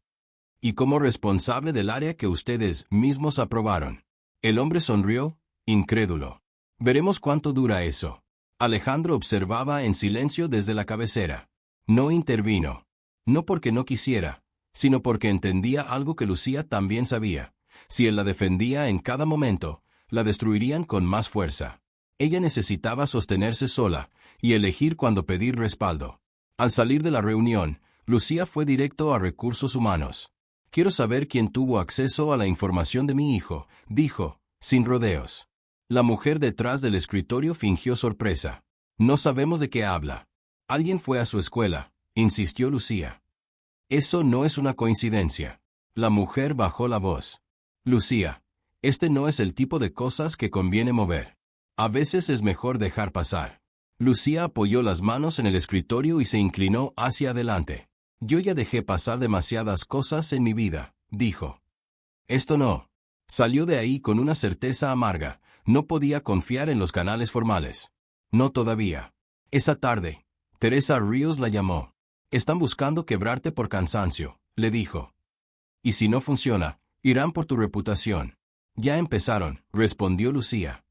«Y como responsable del área que ustedes mismos aprobaron». El hombre sonrió, incrédulo. «Veremos cuánto dura eso». Alejandro observaba en silencio desde la cabecera. No intervino. No porque no quisiera, sino porque entendía algo que Lucía también sabía. Si él la defendía en cada momento, la destruirían con más fuerza. Ella necesitaba sostenerse sola y elegir cuándo pedir respaldo. Al salir de la reunión, Lucía fue directo a Recursos Humanos. «Quiero saber quién tuvo acceso a la información de mi hijo», dijo, sin rodeos. La mujer detrás del escritorio fingió sorpresa. «No sabemos de qué habla». «Alguien fue a su escuela», insistió Lucía. «Eso no es una coincidencia». La mujer bajó la voz. «Lucía, este no es el tipo de cosas que conviene mover. A veces es mejor dejar pasar». Lucía apoyó las manos en el escritorio y se inclinó hacia adelante. «Yo ya dejé pasar demasiadas cosas en mi vida», dijo. «Esto no». Salió de ahí con una certeza amarga. No podía confiar en los canales formales. No todavía. Esa tarde, Teresa Ríos la llamó. «Están buscando quebrarte por cansancio», le dijo. «Y si no funciona, irán por tu reputación». «Ya empezaron», respondió Lucía.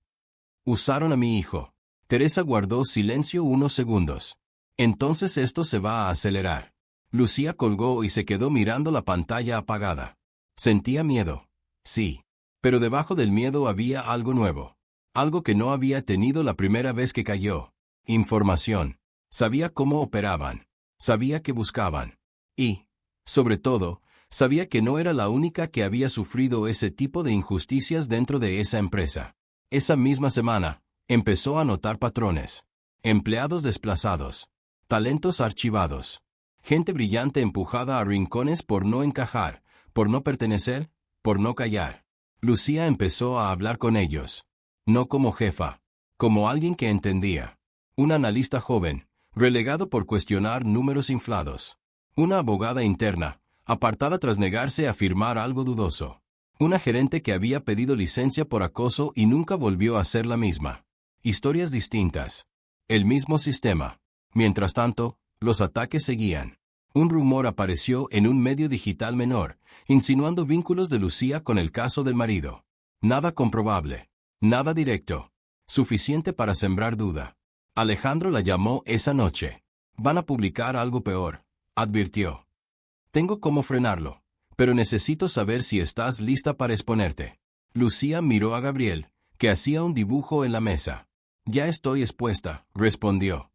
«Usaron a mi hijo». Teresa guardó silencio unos segundos. «Entonces esto se va a acelerar». Lucía colgó y se quedó mirando la pantalla apagada. Sentía miedo. Sí. Pero debajo del miedo había algo nuevo. Algo que no había tenido la primera vez que cayó. Información. Sabía cómo operaban. Sabía qué buscaban. Y, sobre todo, sabía que no era la única que había sufrido ese tipo de injusticias dentro de esa empresa. Esa misma semana, empezó a notar patrones. Empleados desplazados. Talentos archivados. Gente brillante empujada a rincones por no encajar, por no pertenecer, por no callar. Lucía empezó a hablar con ellos. No como jefa, como alguien que entendía. Un analista joven, relegado por cuestionar números inflados. Una abogada interna, apartada tras negarse a firmar algo dudoso. Una gerente que había pedido licencia por acoso y nunca volvió a ser la misma. Historias distintas. El mismo sistema. Mientras tanto, los ataques seguían. Un rumor apareció en un medio digital menor, insinuando vínculos de Lucía con el caso del marido. Nada comprobable. Nada directo. Suficiente para sembrar duda. Alejandro la llamó esa noche. «Van a publicar algo peor», advirtió. «Tengo cómo frenarlo, pero necesito saber si estás lista para exponerte». Lucía miró a Gabriel, que hacía un dibujo en la mesa. «Ya estoy expuesta», respondió.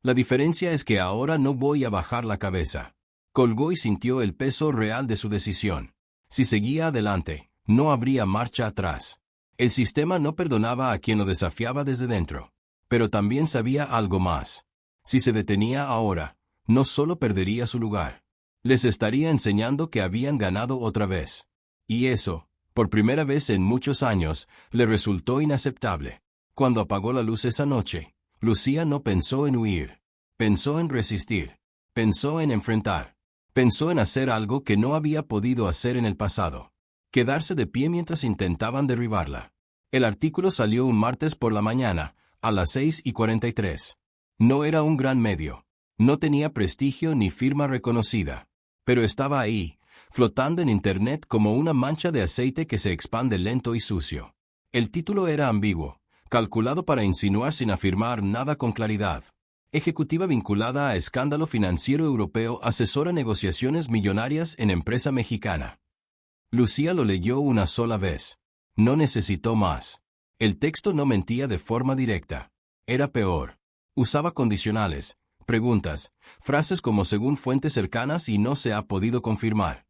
«La diferencia es que ahora no voy a bajar la cabeza». Colgó y sintió el peso real de su decisión. Si seguía adelante, no habría marcha atrás. El sistema no perdonaba a quien lo desafiaba desde dentro. Pero también sabía algo más. Si se detenía ahora, no solo perdería su lugar. Les estaría enseñando que habían ganado otra vez. Y eso, por primera vez en muchos años, le resultó inaceptable. Cuando apagó la luz esa noche, Lucía no pensó en huir. Pensó en resistir. Pensó en enfrentar. Pensó en hacer algo que no había podido hacer en el pasado. Quedarse de pie mientras intentaban derribarla. El artículo salió un martes por la mañana, a las 6:43. No era un gran medio. No tenía prestigio ni firma reconocida. Pero estaba ahí, flotando en Internet como una mancha de aceite que se expande lento y sucio. El título era ambiguo, calculado para insinuar sin afirmar nada con claridad. Ejecutiva vinculada a escándalo financiero europeo, asesora negociaciones millonarias en empresa mexicana. Lucía lo leyó una sola vez. No necesitó más. El texto no mentía de forma directa. Era peor. Usaba condicionales, preguntas, frases como según fuentes cercanas y no se ha podido confirmar.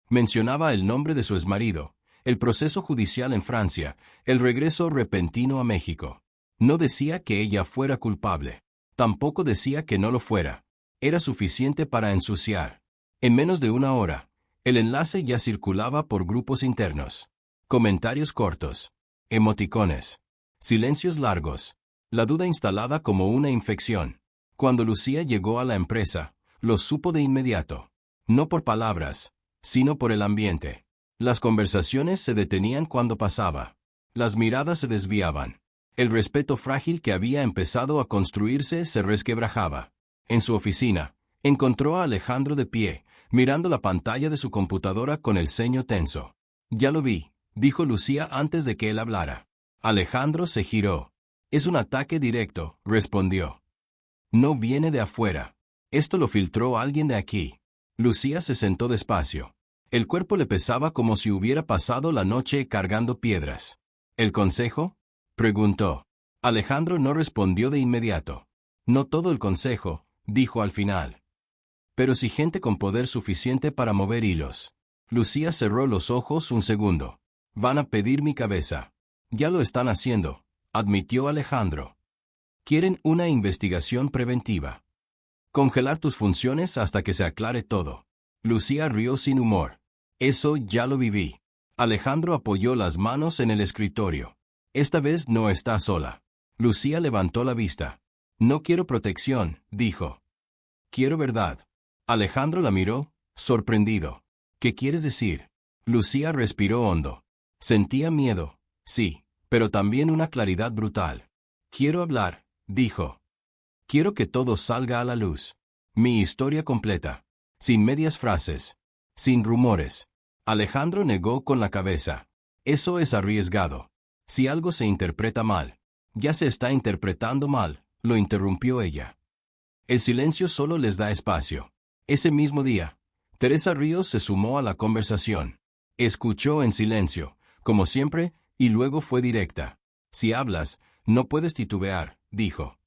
Mencionaba el nombre de su exmarido, el proceso judicial en Francia, el regreso repentino a México. No decía que ella fuera culpable. Tampoco decía que no lo fuera. Era suficiente para ensuciar. En menos de una hora, el enlace ya circulaba por grupos internos. Comentarios cortos. Emoticones. Silencios largos. La duda instalada como una infección. Cuando Lucía llegó a la empresa, lo supo de inmediato. No por palabras, sino por el ambiente. Las conversaciones se detenían cuando pasaba. Las miradas se desviaban. El respeto frágil que había empezado a construirse se resquebrajaba. En su oficina, encontró a Alejandro de pie, mirando la pantalla de su computadora con el ceño tenso. «Ya lo vi», dijo Lucía antes de que él hablara. Alejandro se giró. «Es un ataque directo», respondió. «No viene de afuera. Esto lo filtró alguien de aquí». Lucía se sentó despacio. El cuerpo le pesaba como si hubiera pasado la noche cargando piedras. «¿El consejo?», preguntó. Alejandro no respondió de inmediato. «No todo el consejo», dijo al final. «Pero sí gente con poder suficiente para mover hilos». Lucía cerró los ojos un segundo. «Van a pedir mi cabeza». «Ya lo están haciendo», admitió Alejandro. «Quieren una investigación preventiva. Congelar tus funciones hasta que se aclare todo». Lucía rió sin humor. «Eso ya lo viví». Alejandro apoyó las manos en el escritorio. «Esta vez no está sola». Lucía levantó la vista. «No quiero protección», dijo. «Quiero verdad». Alejandro la miró, sorprendido. «¿Qué quieres decir?». Lucía respiró hondo. Sentía miedo, sí, pero también una claridad brutal. «Quiero hablar», dijo. «Quiero que todo salga a la luz. Mi historia completa. Sin medias frases. Sin rumores». Alejandro negó con la cabeza. «Eso es arriesgado. Si algo se interpreta mal». «Ya se está interpretando mal», lo interrumpió ella. «El silencio solo les da espacio». Ese mismo día, Teresa Ríos se sumó a la conversación. Escuchó en silencio, como siempre, y luego fue directa. «Si hablas, no puedes titubear», dijo.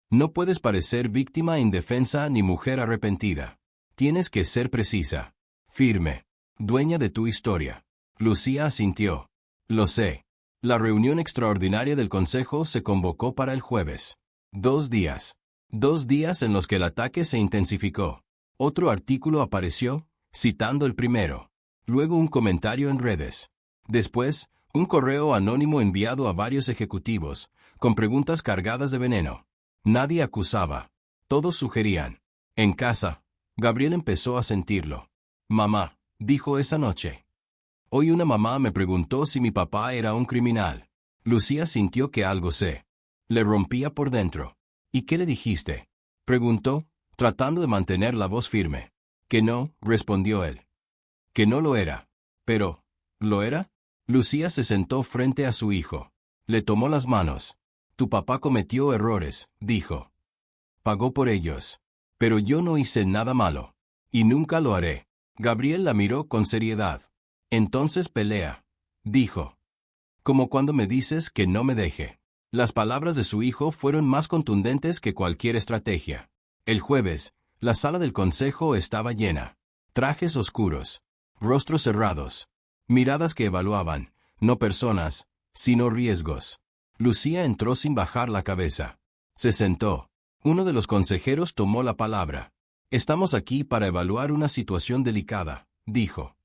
«No puedes parecer víctima indefensa ni mujer arrepentida. Tienes que ser precisa, firme, dueña de tu historia». Lucía asintió. «Lo sé». La reunión extraordinaria del Consejo se convocó para el jueves. 2 días. 2 días en los que el ataque se intensificó. Otro artículo apareció, citando el primero. Luego un comentario en redes. Después, un correo anónimo enviado a varios ejecutivos, con preguntas cargadas de veneno. Nadie acusaba. Todos sugerían. En casa, Gabriel empezó a sentirlo. «Mamá», dijo esa noche. «Hoy una mamá me preguntó si mi papá era un criminal». Lucía sintió que algo le rompía por dentro. «¿Y qué le dijiste?», preguntó, tratando de mantener la voz firme. «Que no», respondió él. «Que no lo era». «Pero, ¿lo era?». Lucía se sentó frente a su hijo. Le tomó las manos. «Tu papá cometió errores», dijo. «Pagó por ellos. Pero yo no hice nada malo. Y nunca lo haré». Gabriel la miró con seriedad. «Entonces pelea», dijo. «Como cuando me dices que no me deje». Las palabras de su hijo fueron más contundentes que cualquier estrategia. El jueves, la sala del consejo estaba llena. Trajes oscuros, rostros cerrados, miradas que evaluaban, no personas, sino riesgos. Lucía entró sin bajar la cabeza. Se sentó. Uno de los consejeros tomó la palabra. «Estamos aquí para evaluar una situación delicada», dijo.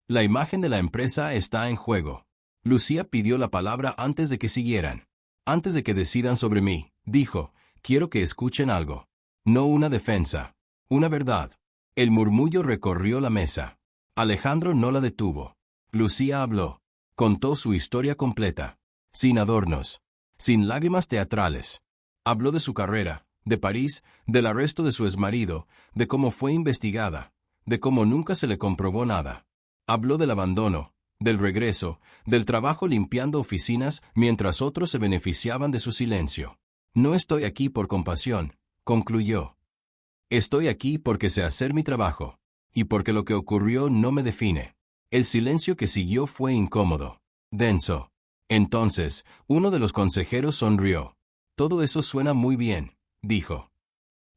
«La imagen de la empresa está en juego». Lucía pidió la palabra antes de que siguieran. «Antes de que decidan sobre mí», dijo, «quiero que escuchen algo. No una defensa. Una verdad». El murmullo recorrió la mesa. Alejandro no la detuvo. Lucía habló. Contó su historia completa. Sin adornos. Sin lágrimas teatrales. Habló de su carrera, de París, del arresto de su exmarido, de cómo fue investigada, de cómo nunca se le comprobó nada. Habló del abandono, del regreso, del trabajo limpiando oficinas mientras otros se beneficiaban de su silencio. «No estoy aquí por compasión», concluyó. Estoy aquí porque sé hacer mi trabajo, y porque lo que ocurrió no me define. El silencio que siguió fue incómodo, denso. Entonces, uno de los consejeros sonrió. Todo eso suena muy bien, dijo.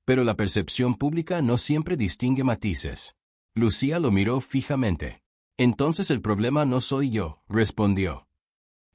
Pero la percepción pública no siempre distingue matices. Lucía lo miró fijamente. Entonces el problema no soy yo, respondió.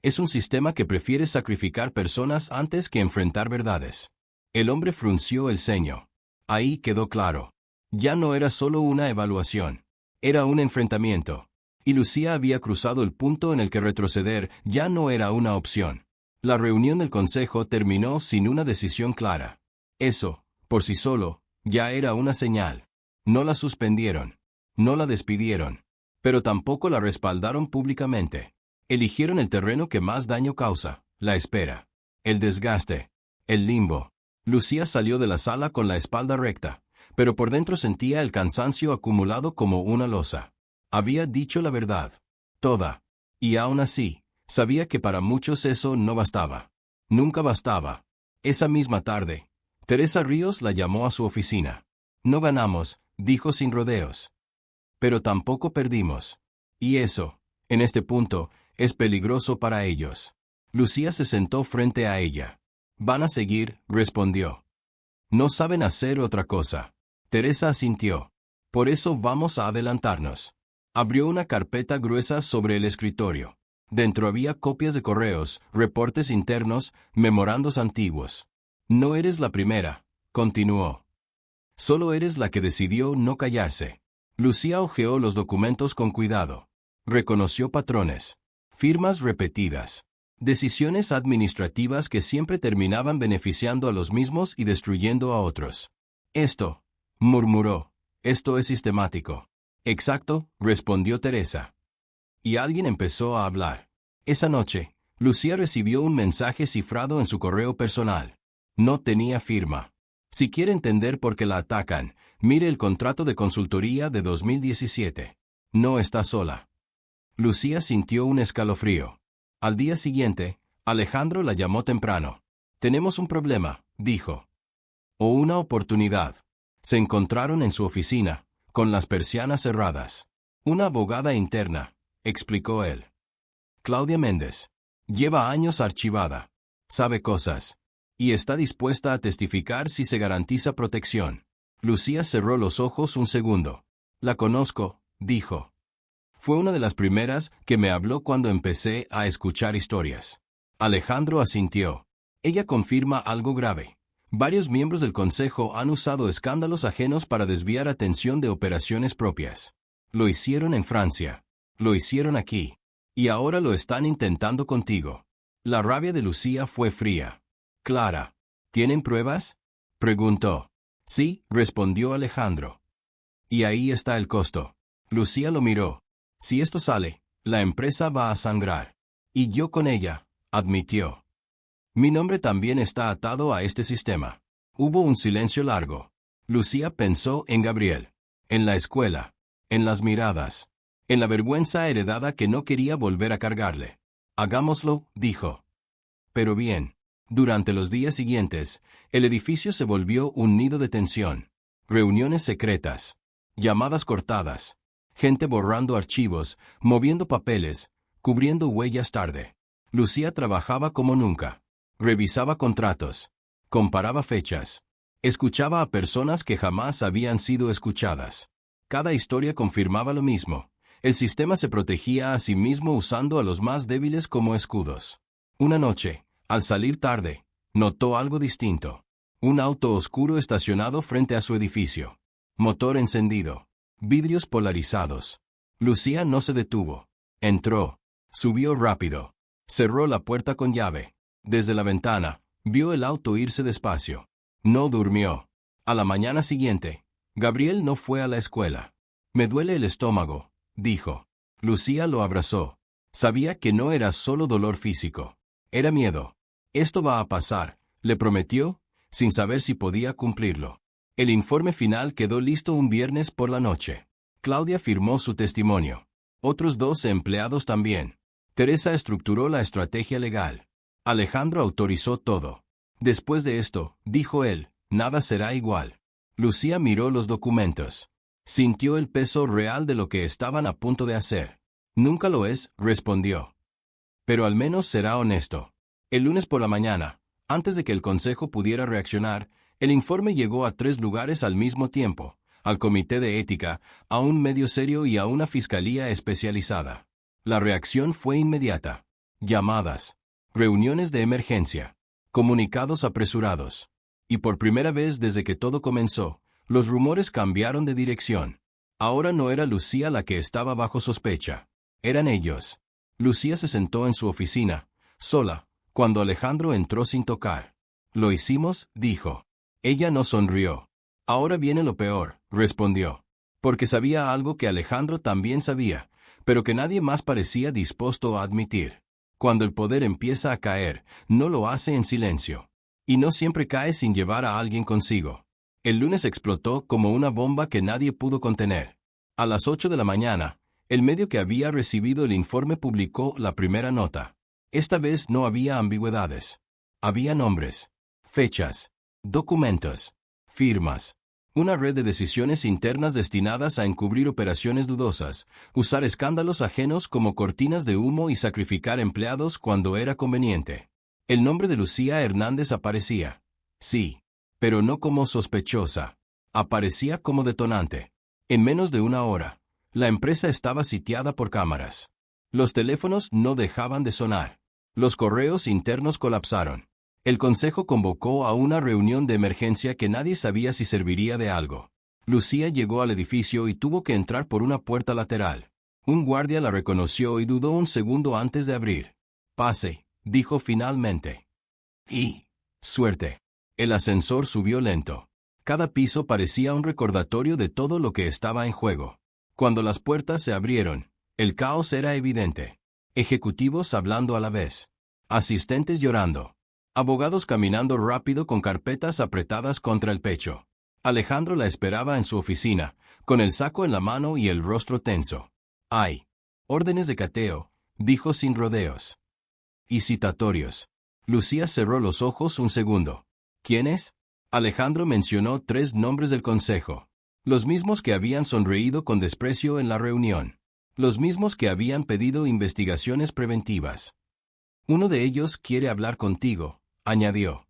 Es un sistema que prefiere sacrificar personas antes que enfrentar verdades. El hombre frunció el ceño. Ahí quedó claro. Ya no era solo una evaluación. Era un enfrentamiento. Y Lucía había cruzado el punto en el que retroceder ya no era una opción. La reunión del consejo terminó sin una decisión clara. Eso, por sí solo, ya era una señal. No la suspendieron. No la despidieron. Pero tampoco la respaldaron públicamente. Eligieron el terreno que más daño causa, la espera. El desgaste. El limbo. Lucía salió de la sala con la espalda recta, pero por dentro sentía el cansancio acumulado como una losa. Había dicho la verdad. Toda. Y aún así, sabía que para muchos eso no bastaba. Nunca bastaba. Esa misma tarde, Teresa Ríos la llamó a su oficina. No ganamos, dijo sin rodeos. Pero tampoco perdimos. Y eso, en este punto, es peligroso para ellos. Lucía se sentó frente a ella. Van a seguir, respondió. No saben hacer otra cosa. Teresa asintió. Por eso vamos a adelantarnos. Abrió una carpeta gruesa sobre el escritorio. Dentro había copias de correos, reportes internos, memorandos antiguos. No eres la primera, continuó. Solo eres la que decidió no callarse. Lucía hojeó los documentos con cuidado. Reconoció patrones. Firmas repetidas. Decisiones administrativas que siempre terminaban beneficiando a los mismos y destruyendo a otros. Esto, murmuró, esto es sistemático. Exacto, respondió Teresa. Y alguien empezó a hablar. Esa noche, Lucía recibió un mensaje cifrado en su correo personal. No tenía firma. Si quiere entender por qué la atacan, mire el contrato de consultoría de 2017. No está sola. Lucía sintió un escalofrío. Al día siguiente, Alejandro la llamó temprano. Tenemos un problema, dijo. O una oportunidad. Se encontraron en su oficina, con las persianas cerradas. Una abogada interna, explicó él. Claudia Méndez. Lleva años archivada. Sabe cosas. Y está dispuesta a testificar si se garantiza protección. Lucía cerró los ojos un segundo. La conozco, dijo. Fue una de las primeras que me habló cuando empecé a escuchar historias. Alejandro asintió. Ella confirma algo grave. Varios miembros del consejo han usado escándalos ajenos para desviar atención de operaciones propias. Lo hicieron en Francia. Lo hicieron aquí. Y ahora lo están intentando contigo. La rabia de Lucía fue fría. Clara. ¿Tienen pruebas? Preguntó. Sí, respondió Alejandro. Y ahí está el costo. Lucía lo miró. Si esto sale, la empresa va a sangrar. Y yo con ella, admitió. Mi nombre también está atado a este sistema. Hubo un silencio largo. Lucía pensó en Gabriel. En la escuela. En las miradas. En la vergüenza heredada que no quería volver a cargarle. Hagámoslo, dijo. Pero bien. Durante los días siguientes, el edificio se volvió un nido de tensión. Reuniones secretas. Llamadas cortadas. Gente borrando archivos, moviendo papeles, cubriendo huellas tarde. Lucía trabajaba como nunca. Revisaba contratos. Comparaba fechas. Escuchaba a personas que jamás habían sido escuchadas. Cada historia confirmaba lo mismo. El sistema se protegía a sí mismo usando a los más débiles como escudos. Una noche, al salir tarde, notó algo distinto. Un auto oscuro estacionado frente a su edificio. Motor encendido. Vidrios polarizados. Lucía no se detuvo. Entró. Subió rápido. Cerró la puerta con llave. Desde la ventana, vio el auto irse despacio. No durmió. A la mañana siguiente, Gabriel no fue a la escuela. Me duele el estómago, dijo. Lucía lo abrazó. Sabía que no era solo dolor físico. Era miedo. Esto va a pasar, le prometió, sin saber si podía cumplirlo. El informe final quedó listo un viernes por la noche. Claudia firmó su testimonio. Otros 2 empleados también. Teresa estructuró la estrategia legal. Alejandro autorizó todo. Después de esto, dijo él, nada será igual. Lucía miró los documentos. Sintió el peso real de lo que estaban a punto de hacer. Nunca lo es, respondió. Pero al menos será honesto. El lunes por la mañana, antes de que el consejo pudiera reaccionar, el informe llegó a 3 lugares al mismo tiempo, al comité de ética, a un medio serio y a una fiscalía especializada. La reacción fue inmediata. Llamadas, reuniones de emergencia, comunicados apresurados. Y por primera vez desde que todo comenzó, los rumores cambiaron de dirección. Ahora no era Lucía la que estaba bajo sospecha. Eran ellos. Lucía se sentó en su oficina, sola, cuando Alejandro entró sin tocar. «Lo hicimos», dijo. Ella no sonrió. «Ahora viene lo peor», respondió. Porque sabía algo que Alejandro también sabía, pero que nadie más parecía dispuesto a admitir. Cuando el poder empieza a caer, no lo hace en silencio. Y no siempre cae sin llevar a alguien consigo. El lunes explotó como una bomba que nadie pudo contener. A las 8 de la mañana, el medio que había recibido el informe publicó la primera nota. Esta vez no había ambigüedades. Había nombres, fechas, documentos, firmas. Una red de decisiones internas destinadas a encubrir operaciones dudosas, usar escándalos ajenos como cortinas de humo y sacrificar empleados cuando era conveniente. El nombre de Lucía Hernández aparecía. Sí, pero no como sospechosa. Aparecía como detonante. En menos de una hora, la empresa estaba sitiada por cámaras. Los teléfonos no dejaban de sonar. Los correos internos colapsaron. El consejo convocó a una reunión de emergencia que nadie sabía si serviría de algo. Lucía llegó al edificio y tuvo que entrar por una puerta lateral. Un guardia la reconoció y dudó un segundo antes de abrir. «Pase», dijo finalmente. Y, suerte. El ascensor subió lento. Cada piso parecía un recordatorio de todo lo que estaba en juego. Cuando las puertas se abrieron, el caos era evidente. Ejecutivos hablando a la vez. Asistentes llorando. Abogados caminando rápido con carpetas apretadas contra el pecho. Alejandro la esperaba en su oficina, con el saco en la mano y el rostro tenso. «Hay órdenes de cateo», dijo sin rodeos. «Y citatorios». Lucía cerró los ojos un segundo. «¿Quiénes?» Alejandro mencionó 3 nombres del consejo. Los mismos que habían sonreído con desprecio en la reunión. Los mismos que habían pedido investigaciones preventivas. «Uno de ellos quiere hablar contigo», añadió.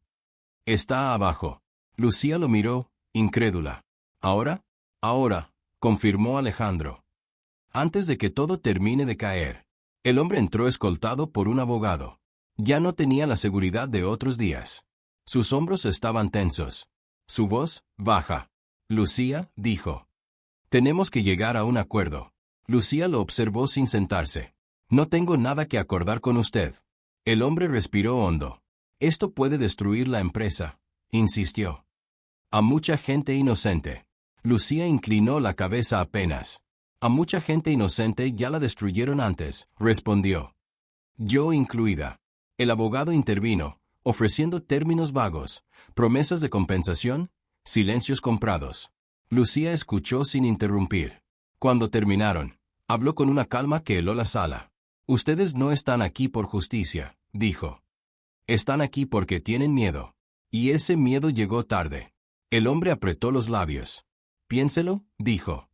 «Está abajo». Lucía lo miró, incrédula. «¿Ahora?» «Ahora», confirmó Alejandro. Antes de que todo termine de caer. El hombre entró escoltado por un abogado. Ya no tenía la seguridad de otros días. Sus hombros estaban tensos. Su voz, baja. «Lucía», dijo. «Tenemos que llegar a un acuerdo». Lucía lo observó sin sentarse. «No tengo nada que acordar con usted». El hombre respiró hondo. «Esto puede destruir la empresa», insistió. «A mucha gente inocente». Lucía inclinó la cabeza apenas. «A mucha gente inocente ya la destruyeron antes», respondió. «Yo incluida». El abogado intervino, ofreciendo términos vagos, promesas de compensación, silencios comprados. Lucía escuchó sin interrumpir. Cuando terminaron, habló con una calma que heló la sala. «Ustedes no están aquí por justicia», dijo. «Están aquí porque tienen miedo». Y ese miedo llegó tarde. El hombre apretó los labios. «Piénselo», dijo.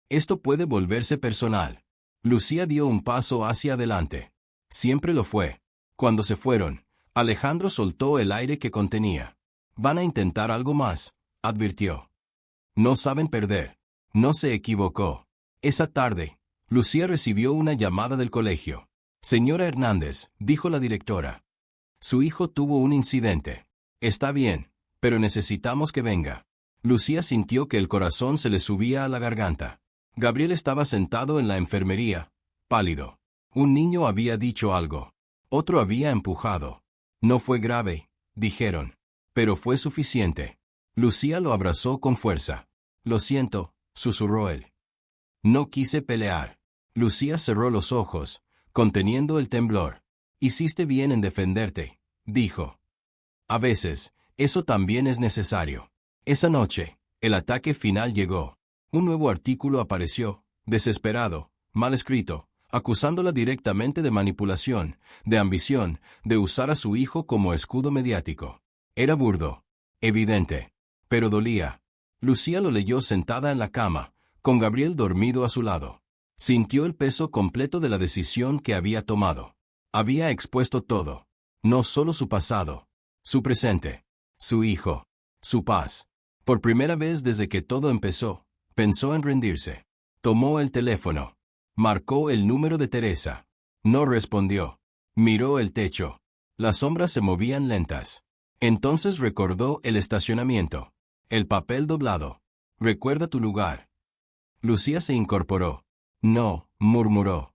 «Esto puede volverse personal». Lucía dio un paso hacia adelante. Siempre lo fue. Cuando se fueron, Alejandro soltó el aire que contenía. «Van a intentar algo más», advirtió. «No saben perder». No se equivocó. Esa tarde, Lucía recibió una llamada del colegio. «Señora Hernández», dijo la directora. «Su hijo tuvo un incidente. Está bien, pero necesitamos que venga». Lucía sintió que el corazón se le subía a la garganta. Gabriel estaba sentado en la enfermería, pálido. Un niño había dicho algo. Otro había empujado. «No fue grave», dijeron. Pero fue suficiente. Lucía lo abrazó con fuerza. «Lo siento», susurró él. «No quise pelear». Lucía cerró los ojos, conteniendo el temblor. «Hiciste bien en defenderte», dijo. «A veces, eso también es necesario». Esa noche, el ataque final llegó. Un nuevo artículo apareció, desesperado, mal escrito, acusándola directamente de manipulación, de ambición, de usar a su hijo como escudo mediático. Era burdo, evidente. pero dolía. Lucía lo leyó sentada en la cama, con Gabriel dormido a su lado. Sintió el peso completo de la decisión que había tomado. Había expuesto todo. No solo su pasado, su presente, su hijo, su paz. Por primera vez desde que todo empezó, pensó en rendirse. Tomó el teléfono. Marcó el número de Teresa. No respondió. Miró el techo. Las sombras se movían lentas. Entonces recordó el estacionamiento. El papel doblado. Recuerda tu lugar. Lucía se incorporó. No, murmuró.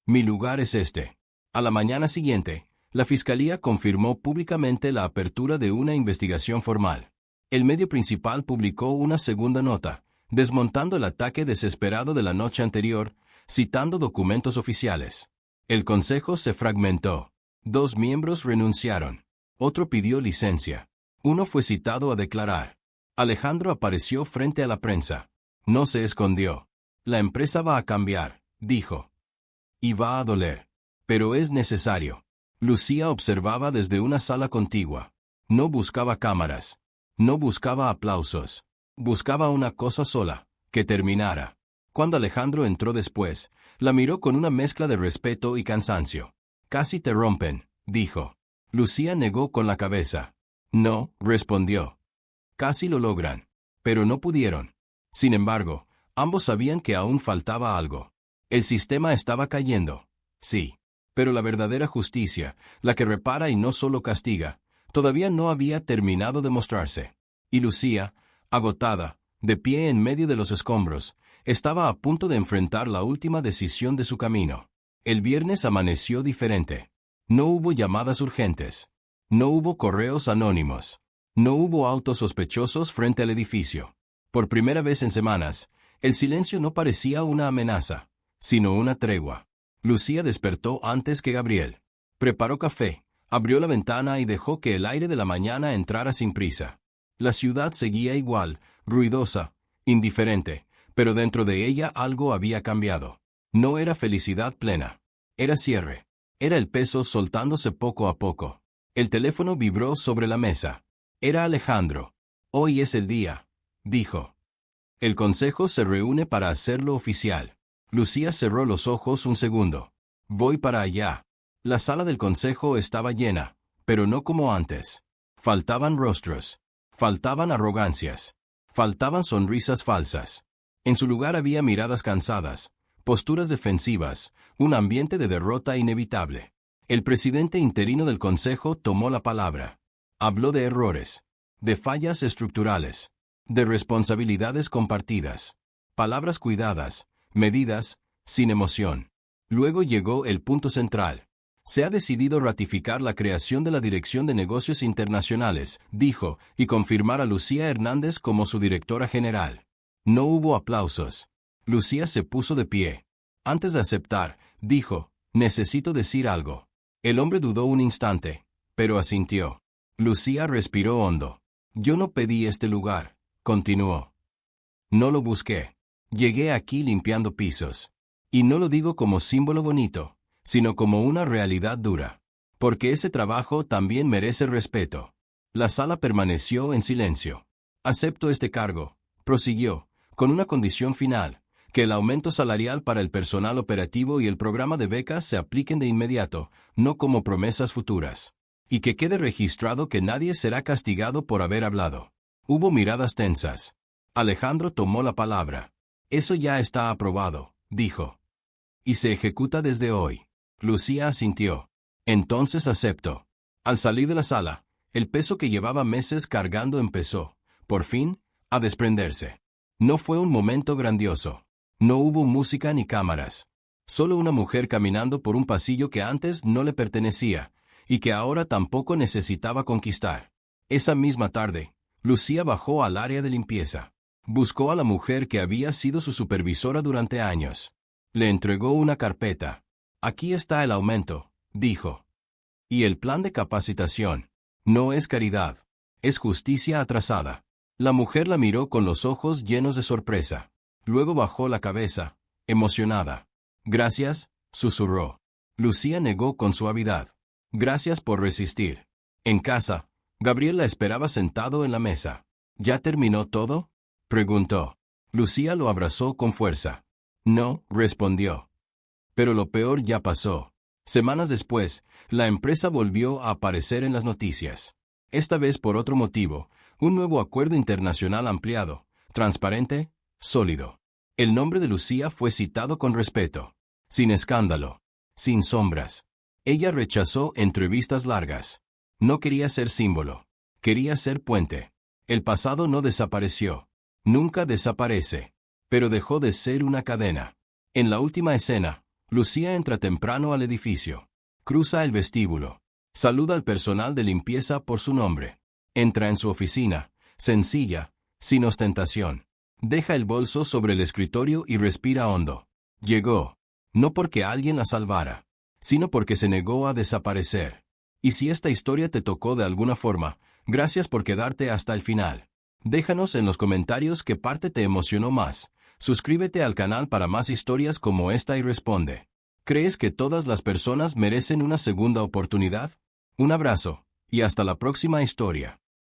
Mi lugar es este. A la mañana siguiente, la fiscalía confirmó públicamente la apertura de una investigación formal. El medio principal publicó una segunda nota, desmontando el ataque desesperado de la noche anterior, citando documentos oficiales. El consejo se fragmentó. 2 miembros renunciaron. Otro pidió licencia. Uno fue citado a declarar. Alejandro apareció frente a la prensa. No se escondió. La empresa va a cambiar, dijo. Y va a doler. Pero es necesario. Lucía observaba desde una sala contigua. No buscaba cámaras. No buscaba aplausos. Buscaba una cosa sola, que terminara. Cuando Alejandro entró después, la miró con una mezcla de respeto y cansancio. Casi te rompen, dijo. Lucía negó con la cabeza. No, respondió. Casi lo logran. Pero no pudieron. Sin embargo, ambos sabían que aún faltaba algo. El sistema estaba cayendo. Sí. Pero la verdadera justicia, la que repara y no solo castiga, todavía no había terminado de mostrarse. Y Lucía, agotada, de pie en medio de los escombros, estaba a punto de enfrentar la última decisión de su camino. El viernes amaneció diferente. No hubo llamadas urgentes. No hubo correos anónimos. No hubo autos sospechosos frente al edificio. Por primera vez en semanas, el silencio no parecía una amenaza, sino una tregua. Lucía despertó antes que Gabriel. Preparó café, abrió la ventana y dejó que el aire de la mañana entrara sin prisa. La ciudad seguía igual, ruidosa, indiferente, pero dentro de ella algo había cambiado. No era felicidad plena. Era cierre. Era el peso soltándose poco a poco. El teléfono vibró sobre la mesa. Era Alejandro. Hoy es el día, dijo. El consejo se reúne para hacerlo oficial. Lucía cerró los ojos un segundo. Voy para allá. La sala del consejo estaba llena, pero no como antes. Faltaban rostros. Faltaban arrogancias. Faltaban sonrisas falsas. En su lugar había miradas cansadas, posturas defensivas, un ambiente de derrota inevitable. El presidente interino del consejo tomó la palabra. Habló de errores, de fallas estructurales, de responsabilidades compartidas. Palabras cuidadas, medidas, sin emoción. Luego llegó el punto central. Se ha decidido ratificar la creación de la Dirección de Negocios Internacionales, dijo, y confirmar a Lucía Hernández como su directora general. No hubo aplausos. Lucía se puso de pie. Antes de aceptar, dijo, necesito decir algo. El hombre dudó un instante, pero asintió. Lucía respiró hondo. Yo no pedí este lugar, continuó. No lo busqué. Llegué aquí limpiando pisos. Y no lo digo como símbolo bonito, sino como una realidad dura. Porque ese trabajo también merece respeto. La sala permaneció en silencio. Acepto este cargo, prosiguió, con una condición final, que el aumento salarial para el personal operativo y el programa de becas se apliquen de inmediato, no como promesas futuras. Y que quede registrado que nadie será castigado por haber hablado. Hubo miradas tensas. Alejandro tomó la palabra. Eso ya está aprobado, dijo. Y se ejecuta desde hoy. Lucía asintió. Entonces acepto. Al salir de la sala, el peso que llevaba meses cargando empezó, por fin, a desprenderse. No fue un momento grandioso. No hubo música ni cámaras. Solo una mujer caminando por un pasillo que antes no le pertenecía, y que ahora tampoco necesitaba conquistar. Esa misma tarde, Lucía bajó al área de limpieza. Buscó a la mujer que había sido su supervisora durante años. Le entregó una carpeta. Aquí está el aumento, dijo. Y el plan de capacitación. No es caridad. Es justicia atrasada. La mujer la miró con los ojos llenos de sorpresa. Luego bajó la cabeza, emocionada. Gracias, susurró. Lucía negó con suavidad. Gracias por resistir. En casa, Gabriel la esperaba sentado en la mesa. ¿Ya terminó todo? Preguntó. Lucía lo abrazó con fuerza. No, respondió. Pero lo peor ya pasó. Semanas después, la empresa volvió a aparecer en las noticias. Esta vez por otro motivo, un nuevo acuerdo internacional ampliado, transparente, sólido. El nombre de Lucía fue citado con respeto. Sin escándalo. Sin sombras. Ella rechazó entrevistas largas. No quería ser símbolo. Quería ser puente. El pasado no desapareció. Nunca desaparece. Pero dejó de ser una cadena. En la última escena, Lucía entra temprano al edificio. Cruza el vestíbulo. Saluda al personal de limpieza por su nombre. Entra en su oficina, sencilla, sin ostentación. Deja el bolso sobre el escritorio y respira hondo. Llegó. No porque alguien la salvara, sino porque se negó a desaparecer. Y si esta historia te tocó de alguna forma, gracias por quedarte hasta el final. Déjanos en los comentarios qué parte te emocionó más. Suscríbete al canal para más historias como esta y responde. ¿Crees que todas las personas merecen una segunda oportunidad? Un abrazo, y hasta la próxima historia.